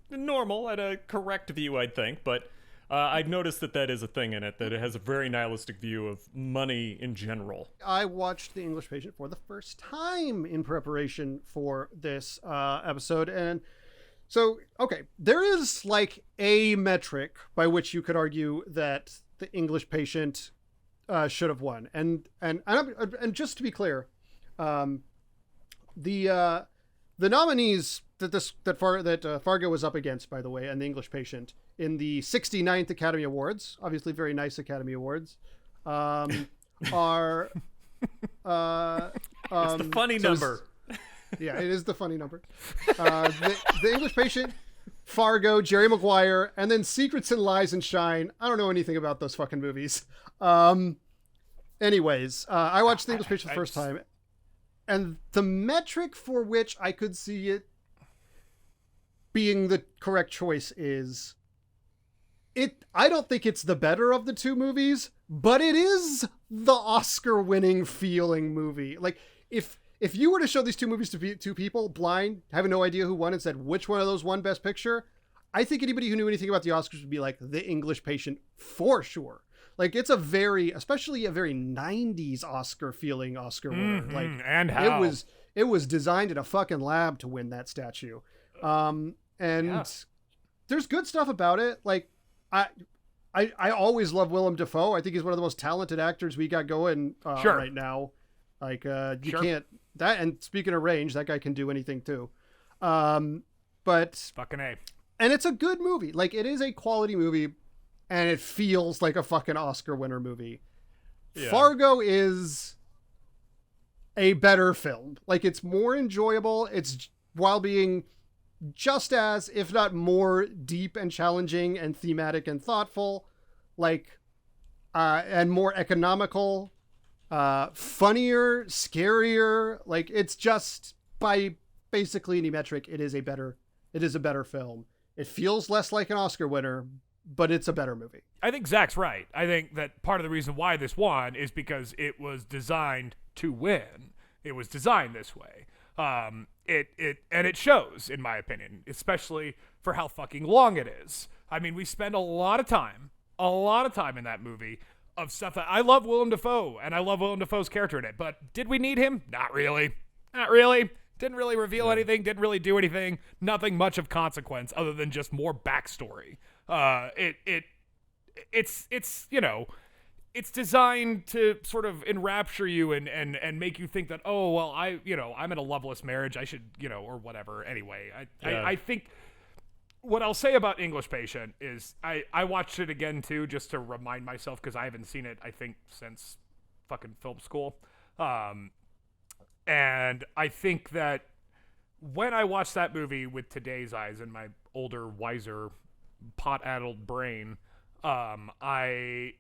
normal at a correct view, I'd think. But I've noticed that is a thing in it, that it has a very nihilistic view of money in general. I watched The English Patient for the first time in preparation for this episode, and so, okay, there is like a metric by which you could argue that The English Patient should have won, and just to be clear, the nominees that Fargo was up against, by the way, and The English Patient in the 69th Academy Awards, obviously very nice Academy Awards, are it's the funny number. Yeah, it is the funny number. The English Patient, Fargo, Jerry Maguire, and then Secrets and Lies and Shine. I don't know anything about those fucking movies. Anyways, I watched The English Patient the first time, and the metric for which I could see it being the correct choice is I don't think it's the better of the two movies, but it is the Oscar-winning feeling movie. Like, if you were to show these two movies to two people, blind, having no idea who won, and said, which one of those won Best Picture? I think anybody who knew anything about the Oscars would be like, The English Patient for sure. Like, it's especially a very 90s Oscar-feeling Oscar winner. Like, and how? It was designed in a fucking lab to win that statue. There's good stuff about it. Like, I always love Willem Dafoe. I think he's one of the most talented actors we got going right now. Like, you can't, that, and speaking of range, that guy can do anything too. But fucking A. And it's a good movie. Like, it is a quality movie, and it feels like a fucking Oscar winner movie. Yeah. Fargo is a better film. Like, it's more enjoyable. It's, while being just as, if not more, deep and challenging and thematic and thoughtful, like, and more economical, funnier, scarier. Like, it's just, by basically any metric, it is a better film. It feels less like an Oscar winner, but it's a better movie. I think Zach's right. I think that part of the reason why this won is because it was designed to win. It was designed this way. It shows, in my opinion, especially for how fucking long it is. I mean, we spend a lot of time in that movie of stuff that I love Willem Dafoe, and I love Willem Dafoe's character in it, but did we need him? Not really. Didn't really reveal anything, didn't really do anything, nothing much of consequence other than just more backstory. It's you know, it's designed to sort of enrapture you and make you think that, oh, well, I'm in a loveless marriage, I should, or whatever. Anyway, I think what I'll say about English Patient is I watched it again too, just to remind myself, because I haven't seen it, I think, since fucking film school. And I think that when I watched that movie with today's eyes and my older, wiser, pot-addled brain, I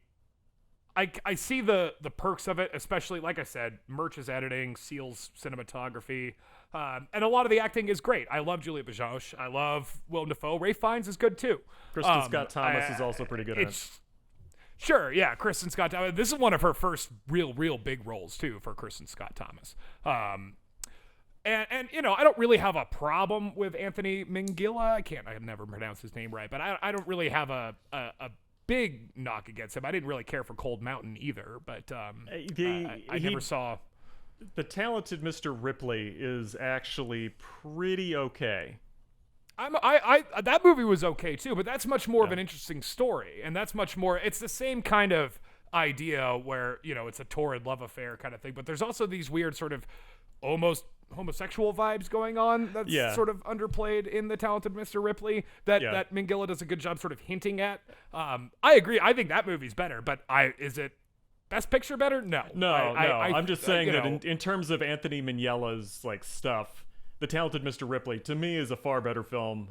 see the perks of it, especially, like I said, Murch's editing, Seal's cinematography, and a lot of the acting is great. I love Juliette Binoche. I love Willem Dafoe. Ralph Fiennes is good too. Kristen Scott Thomas is also pretty good at it. Sure, yeah, Kristen Scott Thomas. This is one of her first real big roles too for Kristen Scott Thomas. And I don't really have a problem with Anthony Minghella. I never pronounce his name right, but I don't really have a big knock against him. I didn't really care for Cold Mountain either, but I never saw. The talented Mr. Ripley is actually pretty okay. That movie was okay too, but that's much more of an interesting story, and that's much more. It's the same kind of idea where it's a torrid love affair kind of thing, but there's also these weird sort of almost homosexual vibes going on that's sort of underplayed in The Talented Mr. Ripley that Minghella does a good job sort of hinting at. I agree. I think that movie's better, but is it Best Picture better? No. I'm just saying that in terms of Anthony Minghella's stuff, The Talented Mr. Ripley to me is a far better film.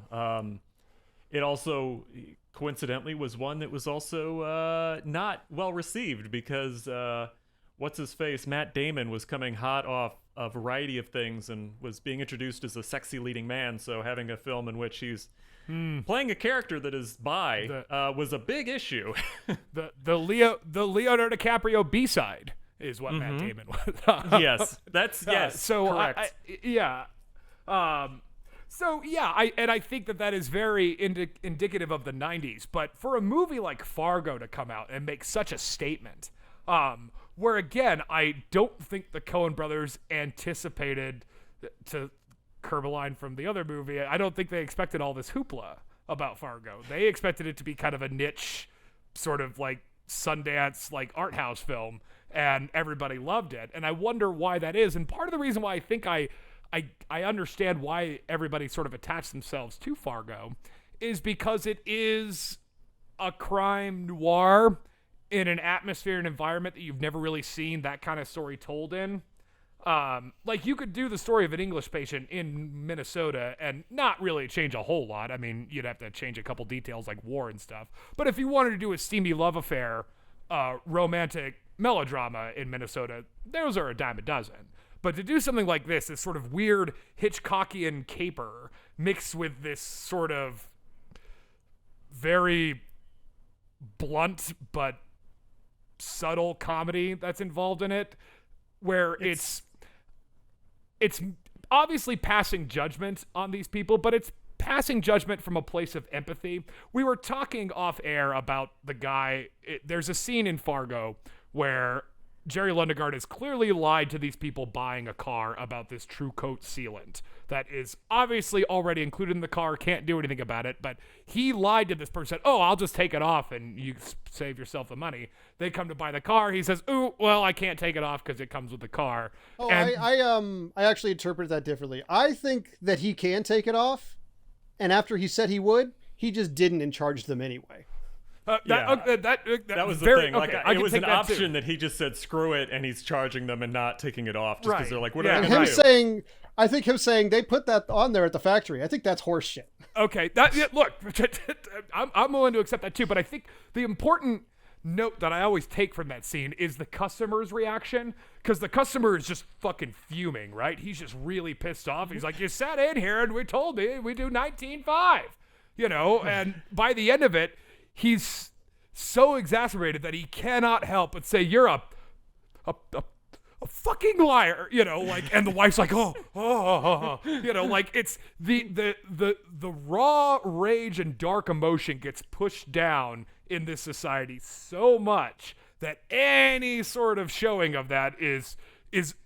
It also coincidentally was one that was also not well received because what's his face, Matt Damon, was coming hot off a variety of things and was being introduced as a sexy leading man. So having a film in which he's playing a character that is bi was a big issue. the Leonardo DiCaprio B-side is what Matt Damon was. Yes, so correct. I think that is very indicative of the 90s. But for a movie like Fargo to come out and make such a statement, where again, I don't think the Coen brothers anticipated, to curb a line from the other movie, I don't think they expected all this hoopla about Fargo. They expected it to be kind of a niche, sort of like Sundance, like art house film, and everybody loved it. And I wonder why that is. And part of the reason why I think I understand why everybody sort of attached themselves to Fargo is because it is a crime noir in an atmosphere and environment that you've never really seen that kind of story told in. Like you could do the story of an English Patient in Minnesota and not really change a whole lot. I mean, you'd have to change a couple details like war and stuff. But if you wanted to do a steamy love affair, romantic melodrama in Minnesota, those are a dime a dozen. But to do something like this sort of weird Hitchcockian caper mixed with this sort of very blunt but subtle comedy that's involved in it, where it's obviously passing judgment on these people, but it's passing judgment from a place of empathy. We were talking off air about the guy. There's a scene in Fargo where Jerry Lundegaard has clearly lied to these people buying a car about this True Coat sealant that is obviously already included in the car, can't do anything about it, but he lied to this person, said, I'll just take it off and you save yourself the money. They come to buy the car, he says, well, I can't take it off because it comes with the car. I actually interpreted that differently. I think that he can take it off, and after he said he would, he just didn't and charged them anyway. That was the thing. Like, it was an option that he just said screw it, and he's charging them and not taking it off just because they're like, what are they going to do? I think him saying they put that on there at the factory, I think that's horse shit. Okay, look, I'm willing to accept that too, but I think the important note that I always take from that scene is the customer's reaction, because the customer is just fucking fuming, right? He's just really pissed off. He's like, you sat in here and we told me we do 19.5, and by the end of it, he's so exacerbated that he cannot help but say, you're a fucking liar, and the wife's like, like it's the raw rage and dark emotion gets pushed down in this society so much that any sort of showing of that is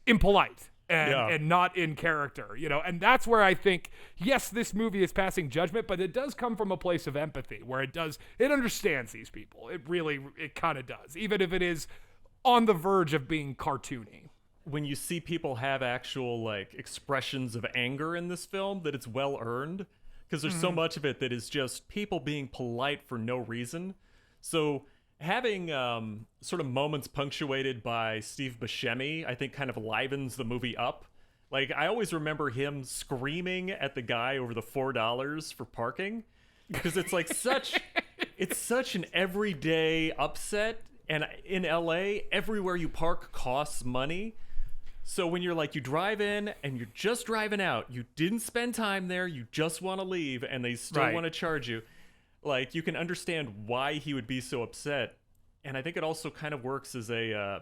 impolite. and not in character, and that's where I think, yes, this movie is passing judgment, but it does come from a place of empathy where it understands these people. It kind of does, even if it is on the verge of being cartoony. When you see people have actual like expressions of anger in this film, that it's well earned, because there's so much of it that is just people being polite for no reason. So having sort of moments punctuated by Steve Buscemi, I think kind of livens the movie up. Like, I always remember him screaming at the guy over the $4 for parking, because it's like it's such an everyday upset. And in LA, everywhere you park costs money. So when you're like, you drive in and you're just driving out, you didn't spend time there, you just want to leave, and they still want to charge you. Like, you can understand why he would be so upset, and I think it also kind of works as a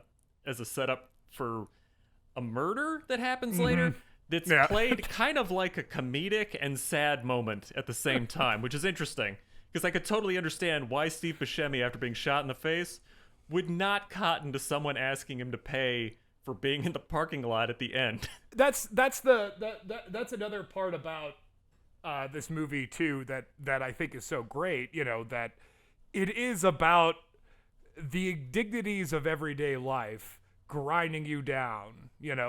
setup for a murder that happens later. That's played kind of like a comedic and sad moment at the same time, which is interesting, because I could totally understand why Steve Buscemi, after being shot in the face, would not cotton to someone asking him to pay for being in the parking lot at the end. That's another part about this movie too that I think is so great, that it is about the dignities of everyday life grinding you down, Jerry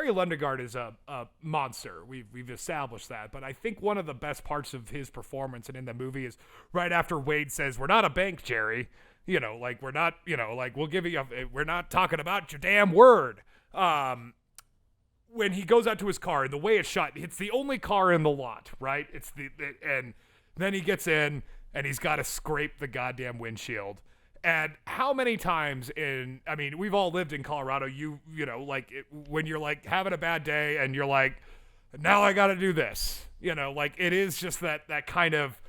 Lundegaard is a monster. We've established that, but I think one of the best parts of his performance and in the movie is right after Wade says, "We're not a bank, Jerry. We're not, we'll give you we're not talking about your damn word." When he goes out to his car, and the way it's shot, it's the only car in the lot, right? And then he gets in, and he's got to scrape the goddamn windshield. And how many times we've all lived in Colorado, when you're like having a bad day, and you're like, now I got to do this, it is just that kind of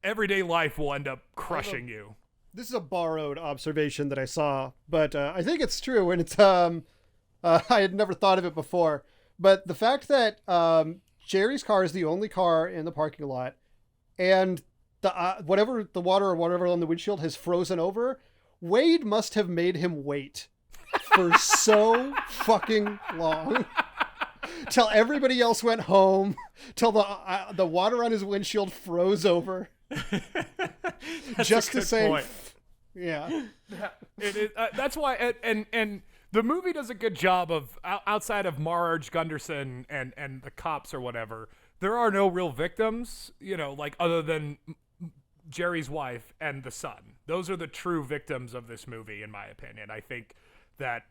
everyday life will end up crushing you. This is a borrowed observation that I saw, but I think it's true, and it's I had never thought of it before. But the fact that Jerry's car is the only car in the parking lot, and the whatever the water or whatever on the windshield has frozen over, Wade must have made him wait for so fucking long till everybody else went home, till the water on his windshield froze over. Just to say point. Yeah. It is, that's why and the movie does a good job of, outside of Marge Gunderson and the cops or whatever, there are no real victims, other than Jerry's wife and the son. Those are the true victims of this movie, in my opinion. I think that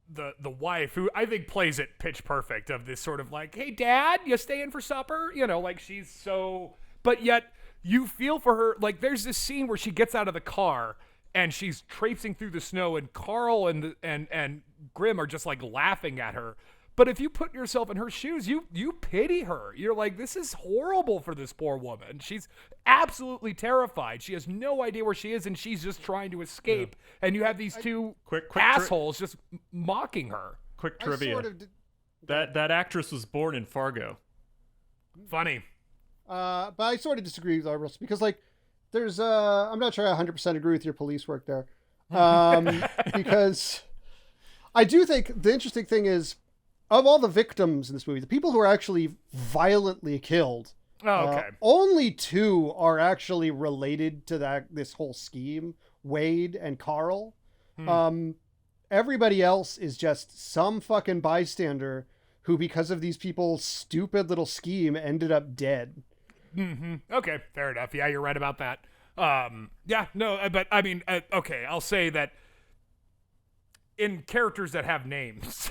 the wife, who I think plays it pitch perfect, of this sort of like, "Hey Dad, you staying for supper?" She's so, but yet you feel for her. Like, there's this scene where she gets out of the car and she's traipsing through the snow, and Carl and Grim are just like laughing at her. But if you put yourself in her shoes, you pity her. You're like, this is horrible for this poor woman. She's absolutely terrified. She has no idea where she is, and she's just trying to escape. Yeah. And you have these two assholes just mocking her. Quick trivia. That actress was born in Fargo. Funny. But I sort of disagree with Arbros, because there's I'm not sure I 100% agree with your police work there. Because I do think the interesting thing is, of all the victims in this movie, the people who are actually violently killed, only two are actually related to this whole scheme, Wade and Carl. Everybody else is just some fucking bystander who, because of these people's stupid little scheme, ended up dead. Mm-hmm. Okay, fair enough. Yeah, you're right about that. But I mean, I'll say that in characters that have names,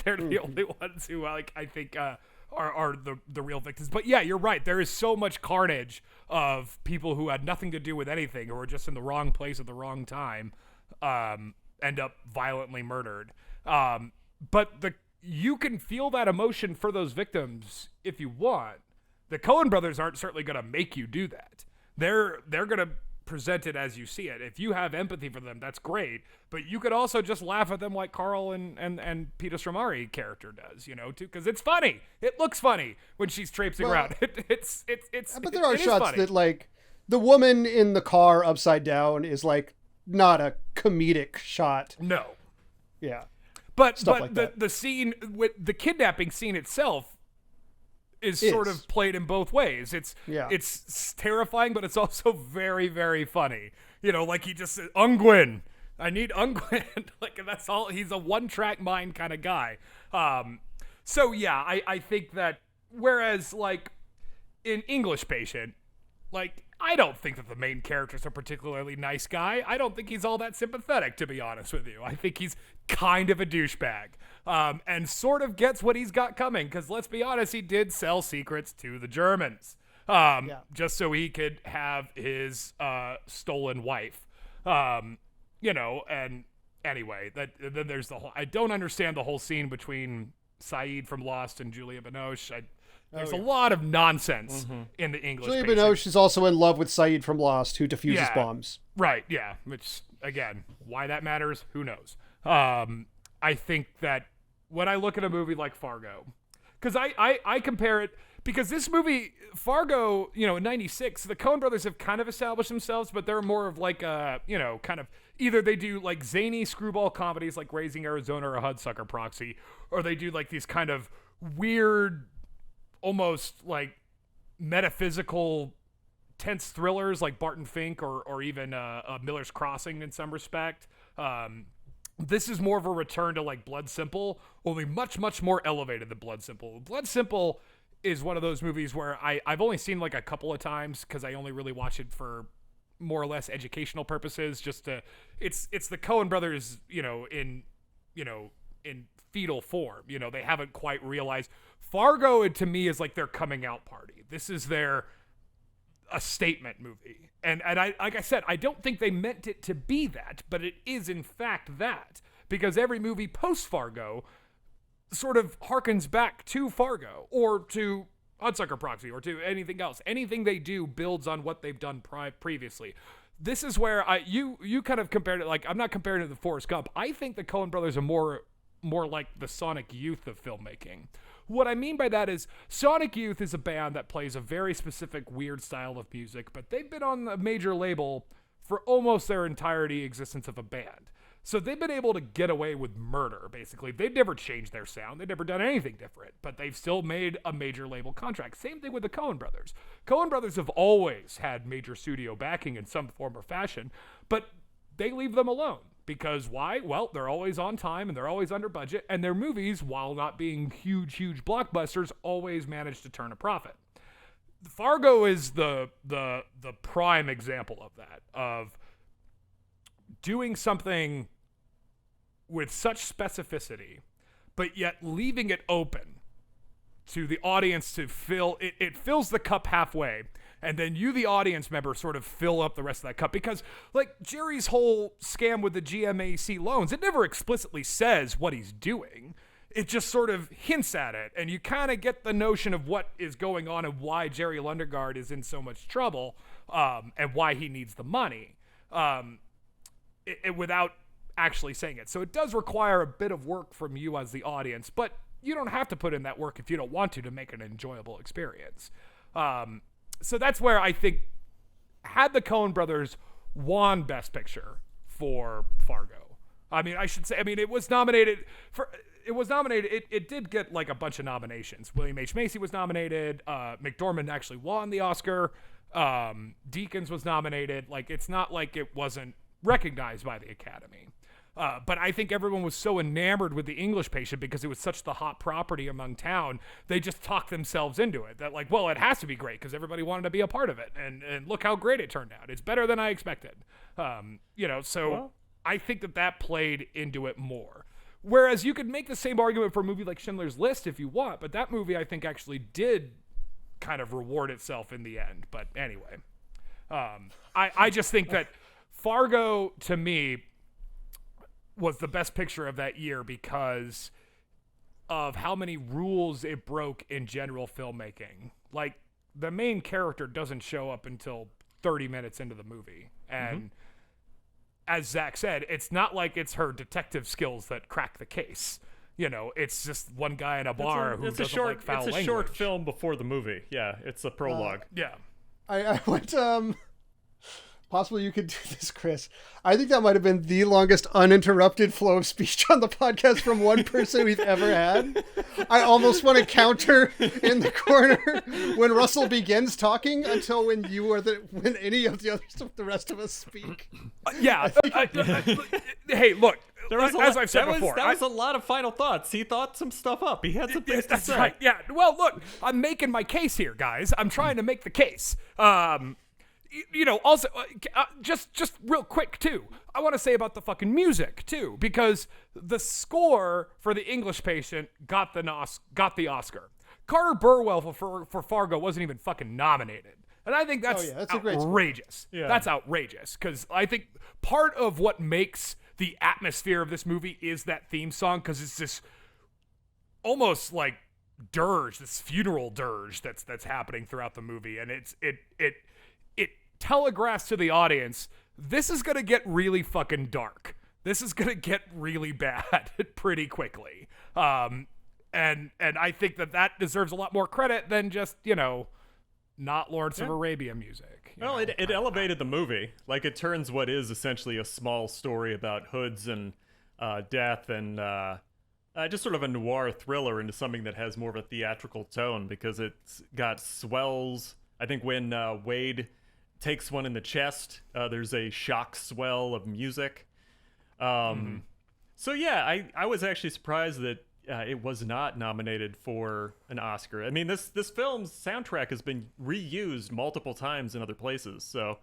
they're the only ones who, I think, are the real victims. But yeah, you're right. There is so much carnage of people who had nothing to do with anything, or were just in the wrong place at the wrong time, end up violently murdered. But you can feel that emotion for those victims if you want. The Coen brothers aren't certainly going to make you do that. They're going to present it as you see it. If you have empathy for them, that's great. But you could also just laugh at them like Carl and Peter Stormare character does, too, because it's funny. It looks funny when she's traipsing around. It's but there are shots that, the woman in the car upside down is not a comedic shot. No. Yeah. But Stuff like that. the scene with the kidnapping scene itself is sort of played in both ways. It's terrifying, but it's also very, very funny. You know, like he just said, Ungwin. I need Ungwin. Like, that's all. He's a one-track mind kind of guy. So yeah, I think that whereas like in English Patient, like I don't think that the main character's a particularly nice guy. I don't think he's all that sympathetic, to be honest with you. I think he's kind of a douchebag, and sort of gets what he's got coming. Because let's be honest, he did sell secrets to the Germans, just so he could have his stolen wife. You know, and anyway, then there's the whole. I don't understand the whole scene between Saeed from Lost and Julia Binoche. There's a lot of nonsense in the English. Julia Binoche is also in love with Saeed from Lost, who defuses bombs. Right, yeah. Which, again, why that matters, who knows? I think that when I look at a movie like Fargo, because I compare it, because this movie, Fargo, you know, in 96, the Coen brothers have kind of established themselves, but they're more of like a, you know, kind of, either they do like zany screwball comedies like Raising Arizona or Hudsucker Proxy, or they do like these kind of weird, almost like metaphysical tense thrillers like Barton Fink or even Miller's Crossing in some respect. This is more of a return to like Blood Simple, only much, much more elevated than Blood Simple. Blood Simple is one of those movies where I've only seen like a couple of times because I only really watch it for more or less educational purposes. Just to, it's the Coen brothers, in fetal form. They haven't quite realized. Fargo, to me, is like their coming out party. This is a statement movie. And I, like I said, I don't think they meant it to be that, but it is in fact that, because every movie post Fargo sort of harkens back to Fargo or to Hudsucker Proxy or to anything else. Anything they do builds on what they've done previously. This is where you kind of compared it, like, I'm not comparing it to the Forrest Gump. I think the Coen brothers are more like the Sonic Youth of filmmaking. What I mean by that is Sonic Youth is a band that plays a very specific weird style of music, but they've been on a major label for almost their entirety existence of a band. So they've been able to get away with murder, basically. They've never changed their sound. They've never done anything different, but they've still made a major label contract. Same thing with the Coen brothers. Coen brothers have always had major studio backing in some form or fashion, but they leave them alone. Because why? Well, they're always on time and they're always under budget, and their movies, while not being huge blockbusters, always manage to turn a profit. Fargo is the prime example of that, of doing something with such specificity, but yet leaving it open to the audience to fill it. It fills the cup halfway, and then you, the audience member, sort of fill up the rest of that cup. Because, like, Jerry's whole scam with the GMAC loans, it never explicitly says what he's doing. It just sort of hints at it, and you kind of get the notion of what is going on and why Jerry Lundegaard is in so much trouble, and why he needs the money, without actually saying it. So it does require a bit of work from you as the audience, but you don't have to put in that work if you don't want to make an enjoyable experience. So that's where I think, had the Coen brothers won Best Picture for Fargo, it was nominated. It did get like a bunch of nominations. William H. Macy was nominated. McDormand actually won the Oscar. Deakins was nominated. Like, it's not like it wasn't recognized by the Academy. But I think everyone was so enamored with The English Patient because it was such the hot property among town, they just talked themselves into it. That, like, well, it has to be great because everybody wanted to be a part of it. And look how great it turned out. It's better than I expected. I think that played into it more. Whereas you could make the same argument for a movie like Schindler's List if you want, but that movie, I think, actually did kind of reward itself in the end. But anyway, I just think that Fargo, to me, was the best picture of that year because of how many rules it broke in general filmmaking. Like, the main character doesn't show up until 30 minutes into the movie. And as Zach said, it's not like it's her detective skills that crack the case. It's just one guy in a bar who doesn't like foul language. It's a short film before the movie. Yeah, it's a prologue. Yeah. I went possibly you could do this, Chris. I think that might have been the longest uninterrupted flow of speech on the podcast from one person we've ever had. I almost want to counter in the corner when Russell begins talking until when any of the rest of us speak. Hey, look. As I've said before, that was a lot of final thoughts. He thought some stuff up. He had some things to say. Right. Yeah. Well, look, I'm making my case here, guys. I'm trying to make the case. Also, just real quick too, I want to say about the fucking music too, because the score for The English Patient got the Oscar. Carter Burwell for Fargo wasn't even fucking nominated. And I think that's outrageous. Yeah. That's outrageous, because I think part of what makes the atmosphere of this movie is that theme song, because it's this almost like dirge, this funeral dirge that's happening throughout the movie, and it telegraphs to the audience, this is gonna get really fucking dark. This is gonna get really bad pretty quickly. And I think that deserves a lot more credit than just, not Lawrence of Arabia music. Well, it elevated the movie. Like, it turns what is essentially a small story about hoods and death and just sort of a noir thriller into something that has more of a theatrical tone, because it's got swells. I think when Wade takes one in the chest, there's a shock swell of music. So yeah, I was actually surprised that it was not nominated for an Oscar. I mean, this film's soundtrack has been reused multiple times in other places. So,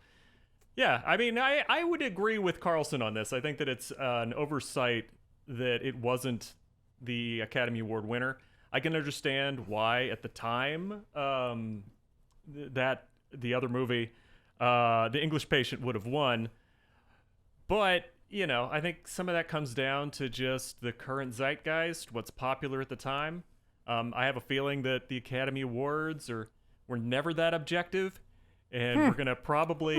yeah, I mean, I would agree with Carlson on this. I think that it's an oversight that it wasn't the Academy Award winner. I can understand why at the time that the other movie, The English Patient, would have won. But I think some of that comes down to just the current zeitgeist, what's popular at the time. I have a feeling that the Academy Awards were never that objective, and we're gonna probably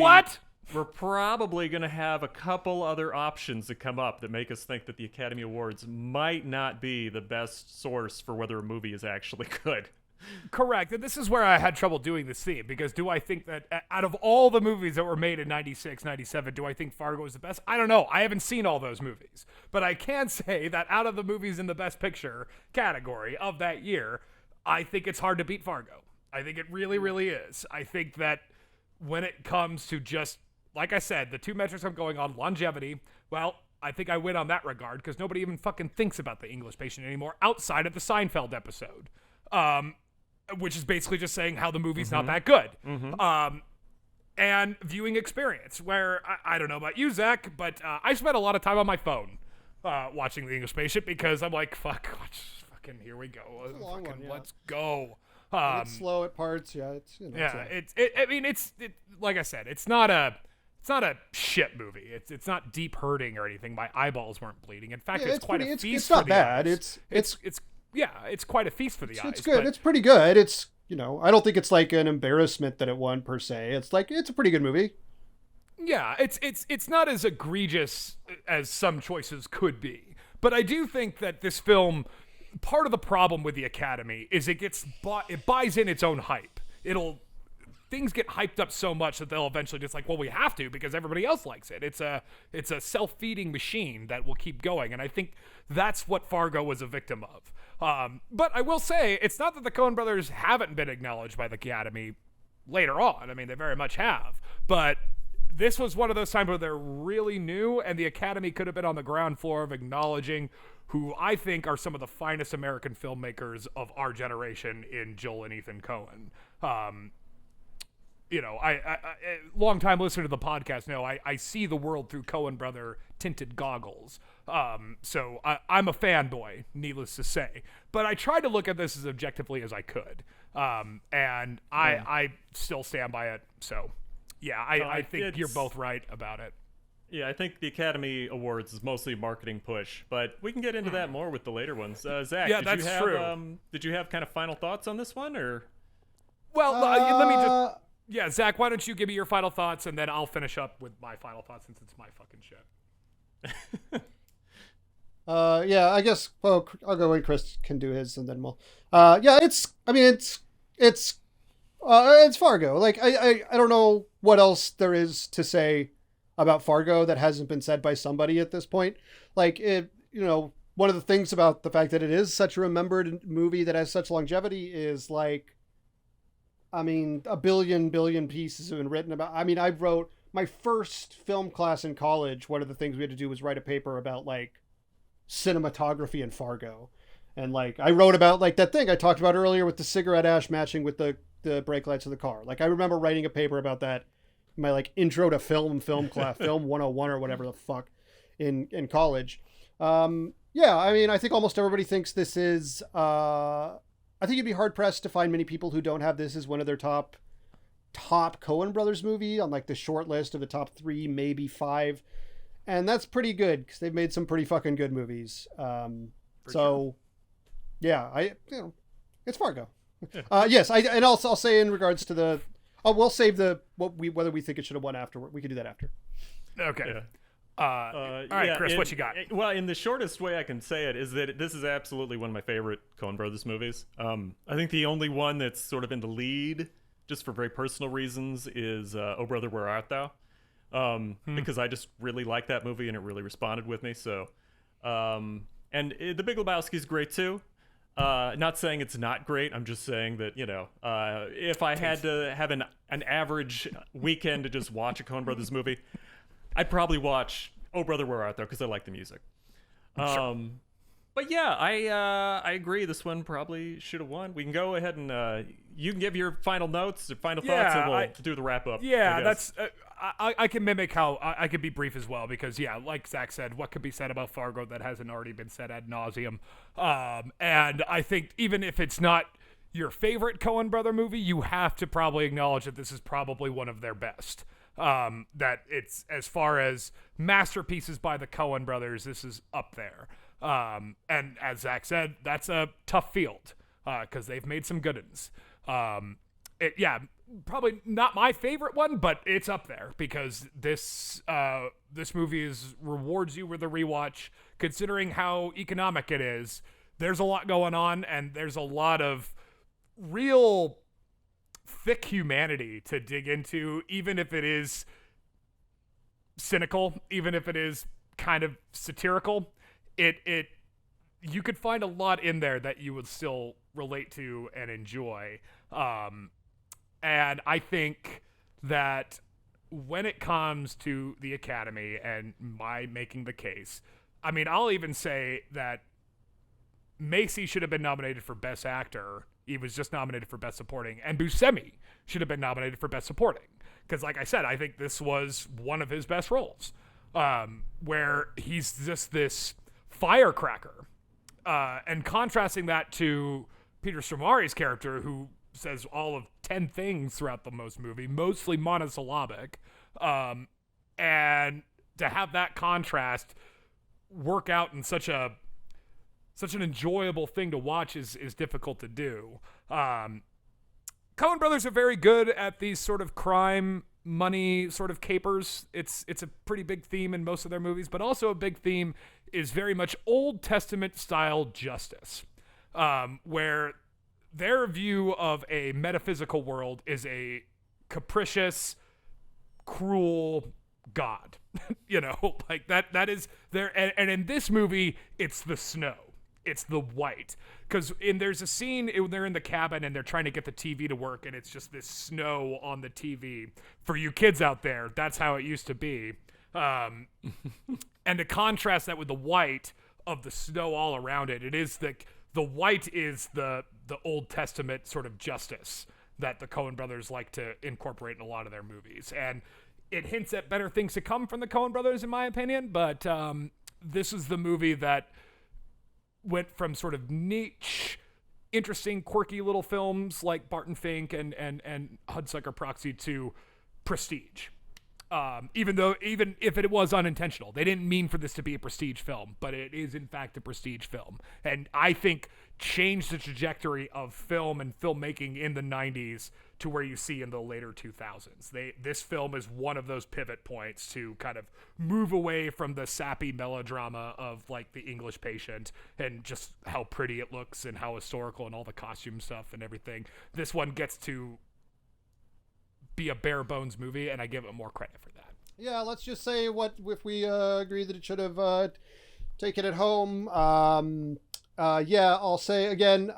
We're probably gonna have a couple other options that come up that make us think that the Academy Awards might not be the best source for whether a movie is actually good. Correct. And this is where I had trouble doing this theme, because do I think that out of all the movies that were made in 96, 97, do I think Fargo is the best? I don't know. I haven't seen all those movies. But I can say that out of the movies in the Best Picture category of that year, I think it's hard to beat Fargo. I think it really, really is. I think that when it comes to just, like I said, the two metrics I'm going on, longevity, well, I think I win on that regard, because nobody even fucking thinks about The English Patient anymore outside of the Seinfeld episode. Which is basically just saying how the movie's not that good. And viewing experience, where I don't know about you, Zach, but I spent a lot of time on my phone watching The English Patient, because I'm like, fucking, here we go. It's a long one, yeah. Let's go. It's slow at parts, yeah. It's like I said, it's not a shit movie. It's not deep hurting or anything. My eyeballs weren't bleeding. In fact, it's quite a feast. It's not bad. Eyes. It's quite a feast for the eyes. It's good. It's pretty good. It's, I don't think it's like an embarrassment that it won per se. It's like, it's a pretty good movie. Yeah, it's not as egregious as some choices could be. But I do think that this film, part of the problem with the Academy is it buys in its own hype. Things get hyped up so much that they'll eventually just like, well, we have to because everybody else likes it. It's a self-feeding machine that will keep going. And I think that's what Fargo was a victim of. But I will say, it's not that the Coen brothers haven't been acknowledged by the Academy later on. I mean, they very much have. But this was one of those times where they're really new, and the Academy could have been on the ground floor of acknowledging who I think are some of the finest American filmmakers of our generation in Joel and Ethan Coen. I long-time listener to the podcast know I see the world through Coen brother tinted goggles. So I'm a fanboy, needless to say. But I tried to look at this as objectively as I could. And I still stand by it. So, yeah, I think you're both right about it. Yeah, I think the Academy Awards is mostly a marketing push, but we can get into that more with the later ones. Zach, that's true. Did you have kind of final thoughts on this one, or? Well, let me just... Yeah, Zach, why don't you give me your final thoughts, and then I'll finish up with my final thoughts since it's my fucking shit. Yeah, I guess, well, I'll go when Chris can do his, and then we'll... it's It's Fargo. Like I don't know what else there is to say about Fargo that hasn't been said by somebody at this point. Like it, one of the things about the fact that it is such a remembered movie that has such longevity is like, I mean, a billion pieces have been written about. I mean, I wrote my first film class in college. One of the things we had to do was write a paper about like cinematography in Fargo. And like I wrote about like that thing I talked about earlier with the cigarette ash matching with the brake lights of the car. Like I remember writing a paper about that in my like intro to film class, film 101 or whatever the fuck in college. Yeah, I mean, I think almost everybody thinks this is I think you'd be hard pressed to find many people who don't have this as one of their top Coen Brothers movie on like the short list of the top 3, maybe 5. And that's pretty good because they've made some pretty fucking good movies. Sure. Yeah, it's Fargo. Yes, I'll say in regards to the, we'll save whether we think it should have won afterward. We can do that after. Okay. Yeah. All right, Chris, what you got? Well, in the shortest way I can say it is that this is absolutely one of my favorite Coen Brothers movies. I think the only one that's sort of in the lead, just for very personal reasons, is Oh Brother, Where Art Thou? Because I just really like that movie and it really responded with me. So, and The Big Lebowski is great too. Not saying it's not great. I'm just saying that, if I had to have an average weekend to just watch a Coen Brothers movie, I'd probably watch Oh Brother, Where Art Thou? Because I like the music. Sure. But yeah, I agree. This one probably should have won. We can go ahead and you can give your final notes or final thoughts, and we'll do the wrap up. Yeah, that's. I can mimic how I could be brief as well because like Zach said, what could be said about Fargo that hasn't already been said ad nauseum? And I think even if it's not your favorite Coen brother movie, you have to probably acknowledge that this is probably one of their best. That it's, as far as masterpieces by the Coen brothers, this is up there. And as Zach said, that's a tough field because they've made some good ones. Probably not my favorite one, but it's up there because this movie rewards you with a rewatch. Considering how economic it is, there's a lot going on, and there's a lot of real thick humanity to dig into, even if it is cynical, even if it is kind of satirical. You could find a lot in there that you would still relate to and enjoy. And I think that when it comes to the Academy and my making the case, I mean, I'll even say that Macy should have been nominated for Best Actor. He was just nominated for Best Supporting. And Buscemi should have been nominated for Best Supporting. Because like I said, I think this was one of his best roles, where he's just this firecracker. And contrasting that to Peter Stormare's character, who says all of 10 things throughout the movie, mostly monosyllabic. And to have that contrast work out in such an enjoyable thing to watch is difficult to do. Coen brothers are very good at these sort of crime, money sort of capers. It's a pretty big theme in most of their movies, but also a big theme is very much Old Testament style justice, where their view of a metaphysical world is a capricious, cruel God. Like that is there. And in this movie, it's the snow. It's the white. Because there's a scene, they're in the cabin and they're trying to get the TV to work, and it's just this snow on the TV. For you kids out there, that's how it used to be. And to contrast that with the white of the snow all around it, it is the white is the Old Testament sort of justice that the Coen brothers like to incorporate in a lot of their movies. And it hints at better things to come from the Coen brothers, in my opinion. But this is the movie that went from sort of niche, interesting, quirky little films like Barton Fink and Hudsucker Proxy to prestige. Even if it was unintentional, they didn't mean for this to be a prestige film, but it is in fact a prestige film. And I think changed the trajectory of film and filmmaking in the 90s to where you see in the later 2000s. This film is one of those pivot points to kind of move away from the sappy melodrama of like The English Patient and just how pretty it looks and how historical and all the costume stuff and everything. This one gets to be a bare bones movie, and I give it more credit for that. Yeah, let's just say what if we agree that it should have taken it home. Yeah, I'll say again.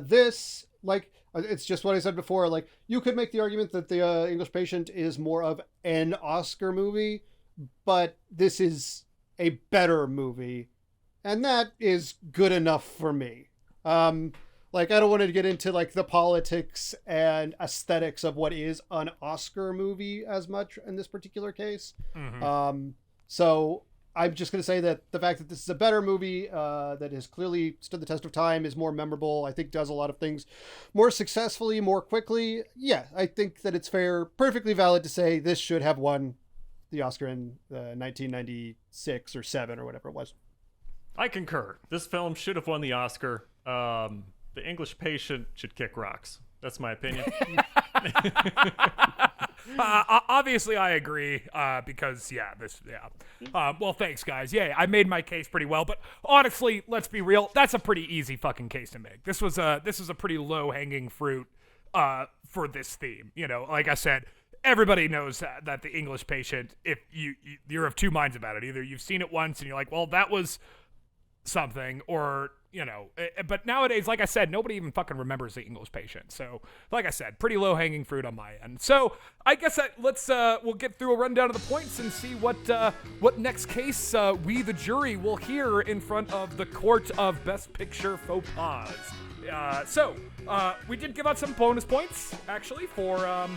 This, like, it's just what I said before. Like, you could make the argument that the English Patient is more of an Oscar movie, but this is a better movie, and that is good enough for me. Like, I don't want to get into like the politics and aesthetics of what is an Oscar movie as much in this particular case. So I'm just going to say that the fact that this is a better movie that has clearly stood the test of time, is more memorable, I think does a lot of things more successfully, more quickly. Yeah, I think that it's fair, perfectly valid to say this should have won the Oscar in 1996 or 7 or whatever it was. I concur. This film should have won the Oscar. The English Patient should kick rocks. That's my opinion. Obviously, I agree, because, well, thanks, guys. Yeah, I made my case pretty well, but honestly, let's be real, that's a pretty easy fucking case to make. This was a pretty low-hanging fruit for this theme. You know, like I said, everybody knows that the English Patient, if you're of two minds about it. Either you've seen it once and you're like, well, that was something, or... You know, but nowadays, like I said, nobody even fucking remembers the English Patient. So, like I said, pretty low-hanging fruit on my end. So, I guess we'll get through a rundown of the points and see what next case we, the jury, will hear in front of the Court of Best Picture Faux Pas. We did give out some bonus points, actually, for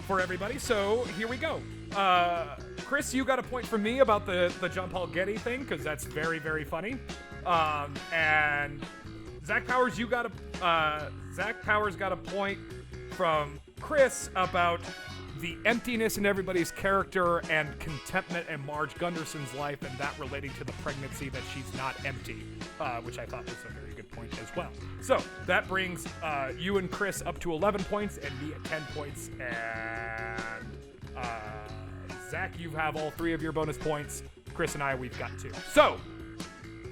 everybody. So, here we go. Chris, you got a point from me about the John Paul Getty thing, because that's very, very funny. And Zach Powers, Zach Powers got a point from Chris about the emptiness in everybody's character and contentment in Marge Gunderson's life, and that relating to the pregnancy, that she's not empty, which I thought was a very good point as well. So that brings you and Chris up to 11 points and me at 10 points. And Zach, you have all 3 of your bonus points. Chris and I, we've got 2. So,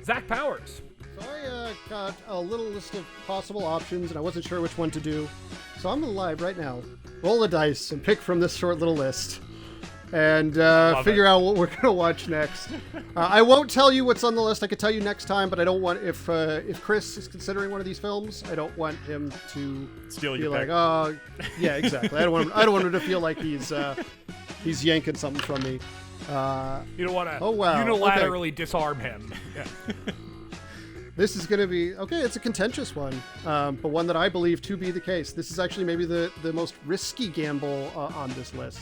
Zach Powers. So I got a little list of possible options, and I wasn't sure which one to do. So I'm alive right now. Roll the dice and pick from this short little list, and figure out what we're gonna watch next. I won't tell you what's on the list. I could tell you next time, but I don't want, if Chris is considering one of these films, I don't want him to steal be your like, pick. oh, yeah, exactly. I don't want him to feel like he's yanking something from me. You don't want to unilaterally disarm him. Yeah. This is going to be, okay, it's a contentious one, but one that I believe to be the case. This is actually maybe the most risky gamble on this list.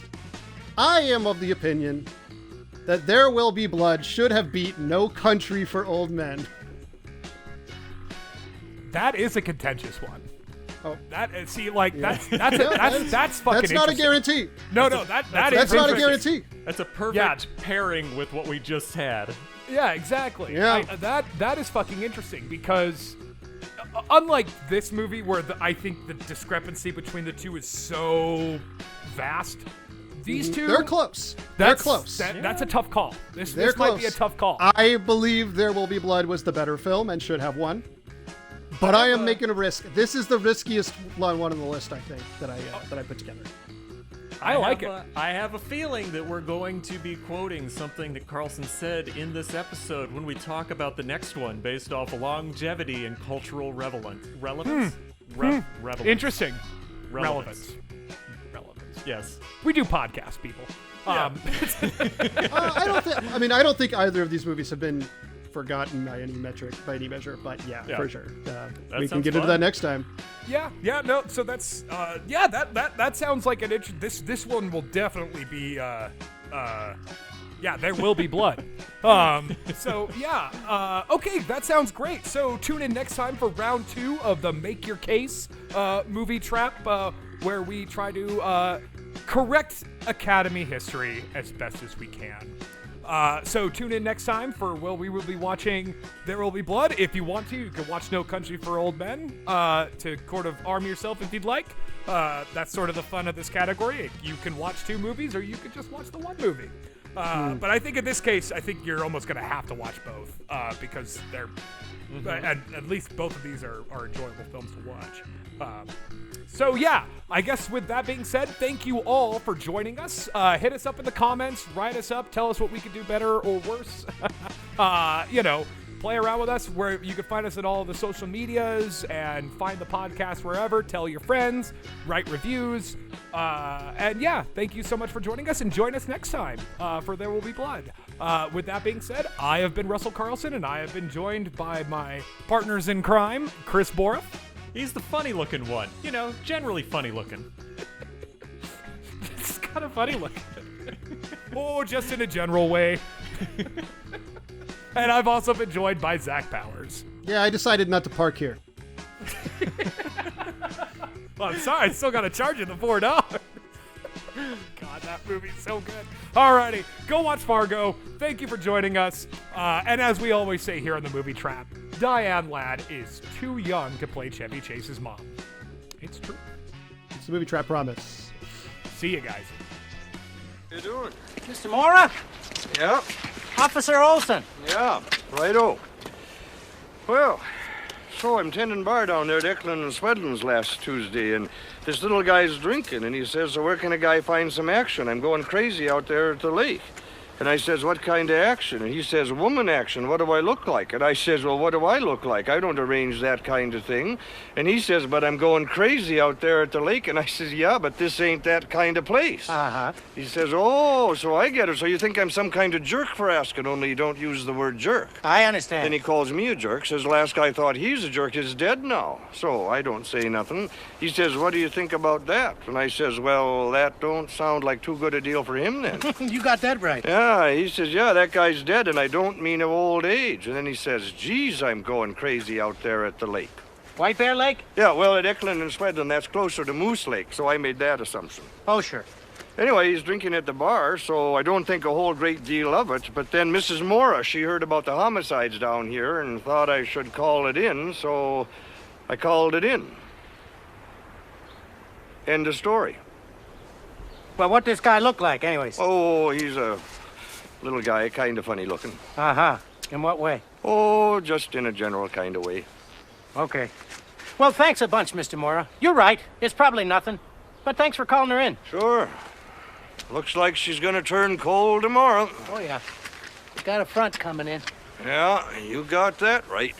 I am of the opinion that There Will Be Blood should have beat No Country for Old Men. That is a contentious one. Oh. That's fucking. That's not a guarantee. No, that's not a guarantee. That's a perfect pairing with what we just had. Yeah, exactly. Yeah. That is fucking interesting, because unlike this movie, where I think the discrepancy between the two is so vast, these two, they're close. They're close. That's a tough call. This close. might be a tough call. I believe There Will Be Blood was the better film and should have won. But I am making a risk. This is the riskiest one on the list, I think, that I put together. I like it. I have a feeling that we're going to be quoting something that Carlson said in this episode when we talk about the next one, based off longevity and cultural relevance. Relevance? Interesting. Relevance. Yes. We do podcast, people. Yeah. I don't think either of these movies have been forgotten by any measure, but yeah. For sure. We can get into that next time. No, so that's that sounds like an this one will definitely be There Will Be Blood. Okay, that sounds great. So tune in next time for round 2 of the Make Your Case movie trap, where we try to correct Academy history as best as we can. So tune in next time for we will be watching There Will Be Blood. If you want to, you can watch No Country for Old Men to sort of arm yourself if you'd like. That's sort of the fun of this category. You can watch 2 movies, or you could just watch the one movie. But I think in this case, I think you're almost going to have to watch both because they're, at least both of these are enjoyable films to watch. So yeah, I guess with that being said, thank you all for joining us. Hit us up in the comments, write us up, tell us what we could do better or worse. Play around with us where you can find us at all the social medias and find the podcast wherever. Tell your friends, write reviews. And yeah, thank you so much for joining us, and join us next time for There Will Be Blood. With that being said, I have been Russell Carlson, and I have been joined by my partners in crime, Chris Boroff. He's the funny-looking one. Generally funny-looking. It's kind of funny looking. Oh, just in a general way. And I've also been joined by Zach Powers. Yeah, I decided not to park here. Well, I'm sorry, I still got to charge you the $4. God, that movie's so good. Alrighty, go watch Fargo. Thank you for joining us. And as we always say here on the Movie Trap, Diane Ladd is too young to play Chevy Chase's mom. It's true. It's the Movie Trap promise. See you guys. You doing? Mr. Mora? Yeah. Officer Olson. Yeah. Righto. Well, so I'm tending bar down there at Eklund and Swedlin's last Tuesday, and this little guy's drinking, and he says, so where can a guy find some action? I'm going crazy out there at the lake. And I says, what kind of action? And he says, woman action. What do I look like? And I says, well, what do I look like? I don't arrange that kind of thing. And he says, but I'm going crazy out there at the lake. And I says, yeah, but this ain't that kind of place. Uh-huh. He says, oh, so I get it. So you think I'm some kind of jerk for asking, only you don't use the word jerk. I understand. Then he calls me a jerk, says last guy thought he's a jerk is dead now. So I don't say nothing. He says, what do you think about that? And I says, well, that don't sound like too good a deal for him then. You got that right. Yeah, he says, yeah, that guy's dead, and I don't mean of old age. And then he says, geez, I'm going crazy out there at the lake. White Bear Lake? Yeah, well, at Eklund and Swedlin, that's closer to Moose Lake, so I made that assumption. Oh, sure. Anyway, he's drinking at the bar, so I don't think a whole great deal of it. But then Mrs. Mora, she heard about the homicides down here and thought I should call it in, so I called it in. End of story. Well, what this guy look like, anyways? Oh, he's a little guy, kind of funny looking. Uh-huh. In what way? Oh, just in a general kind of way. Okay. Well, thanks a bunch, Mr. Mora. You're right. It's probably nothing. But thanks for calling her in. Sure. Looks like she's gonna turn cold tomorrow. Oh, yeah. Got a front coming in. Yeah, you got that right.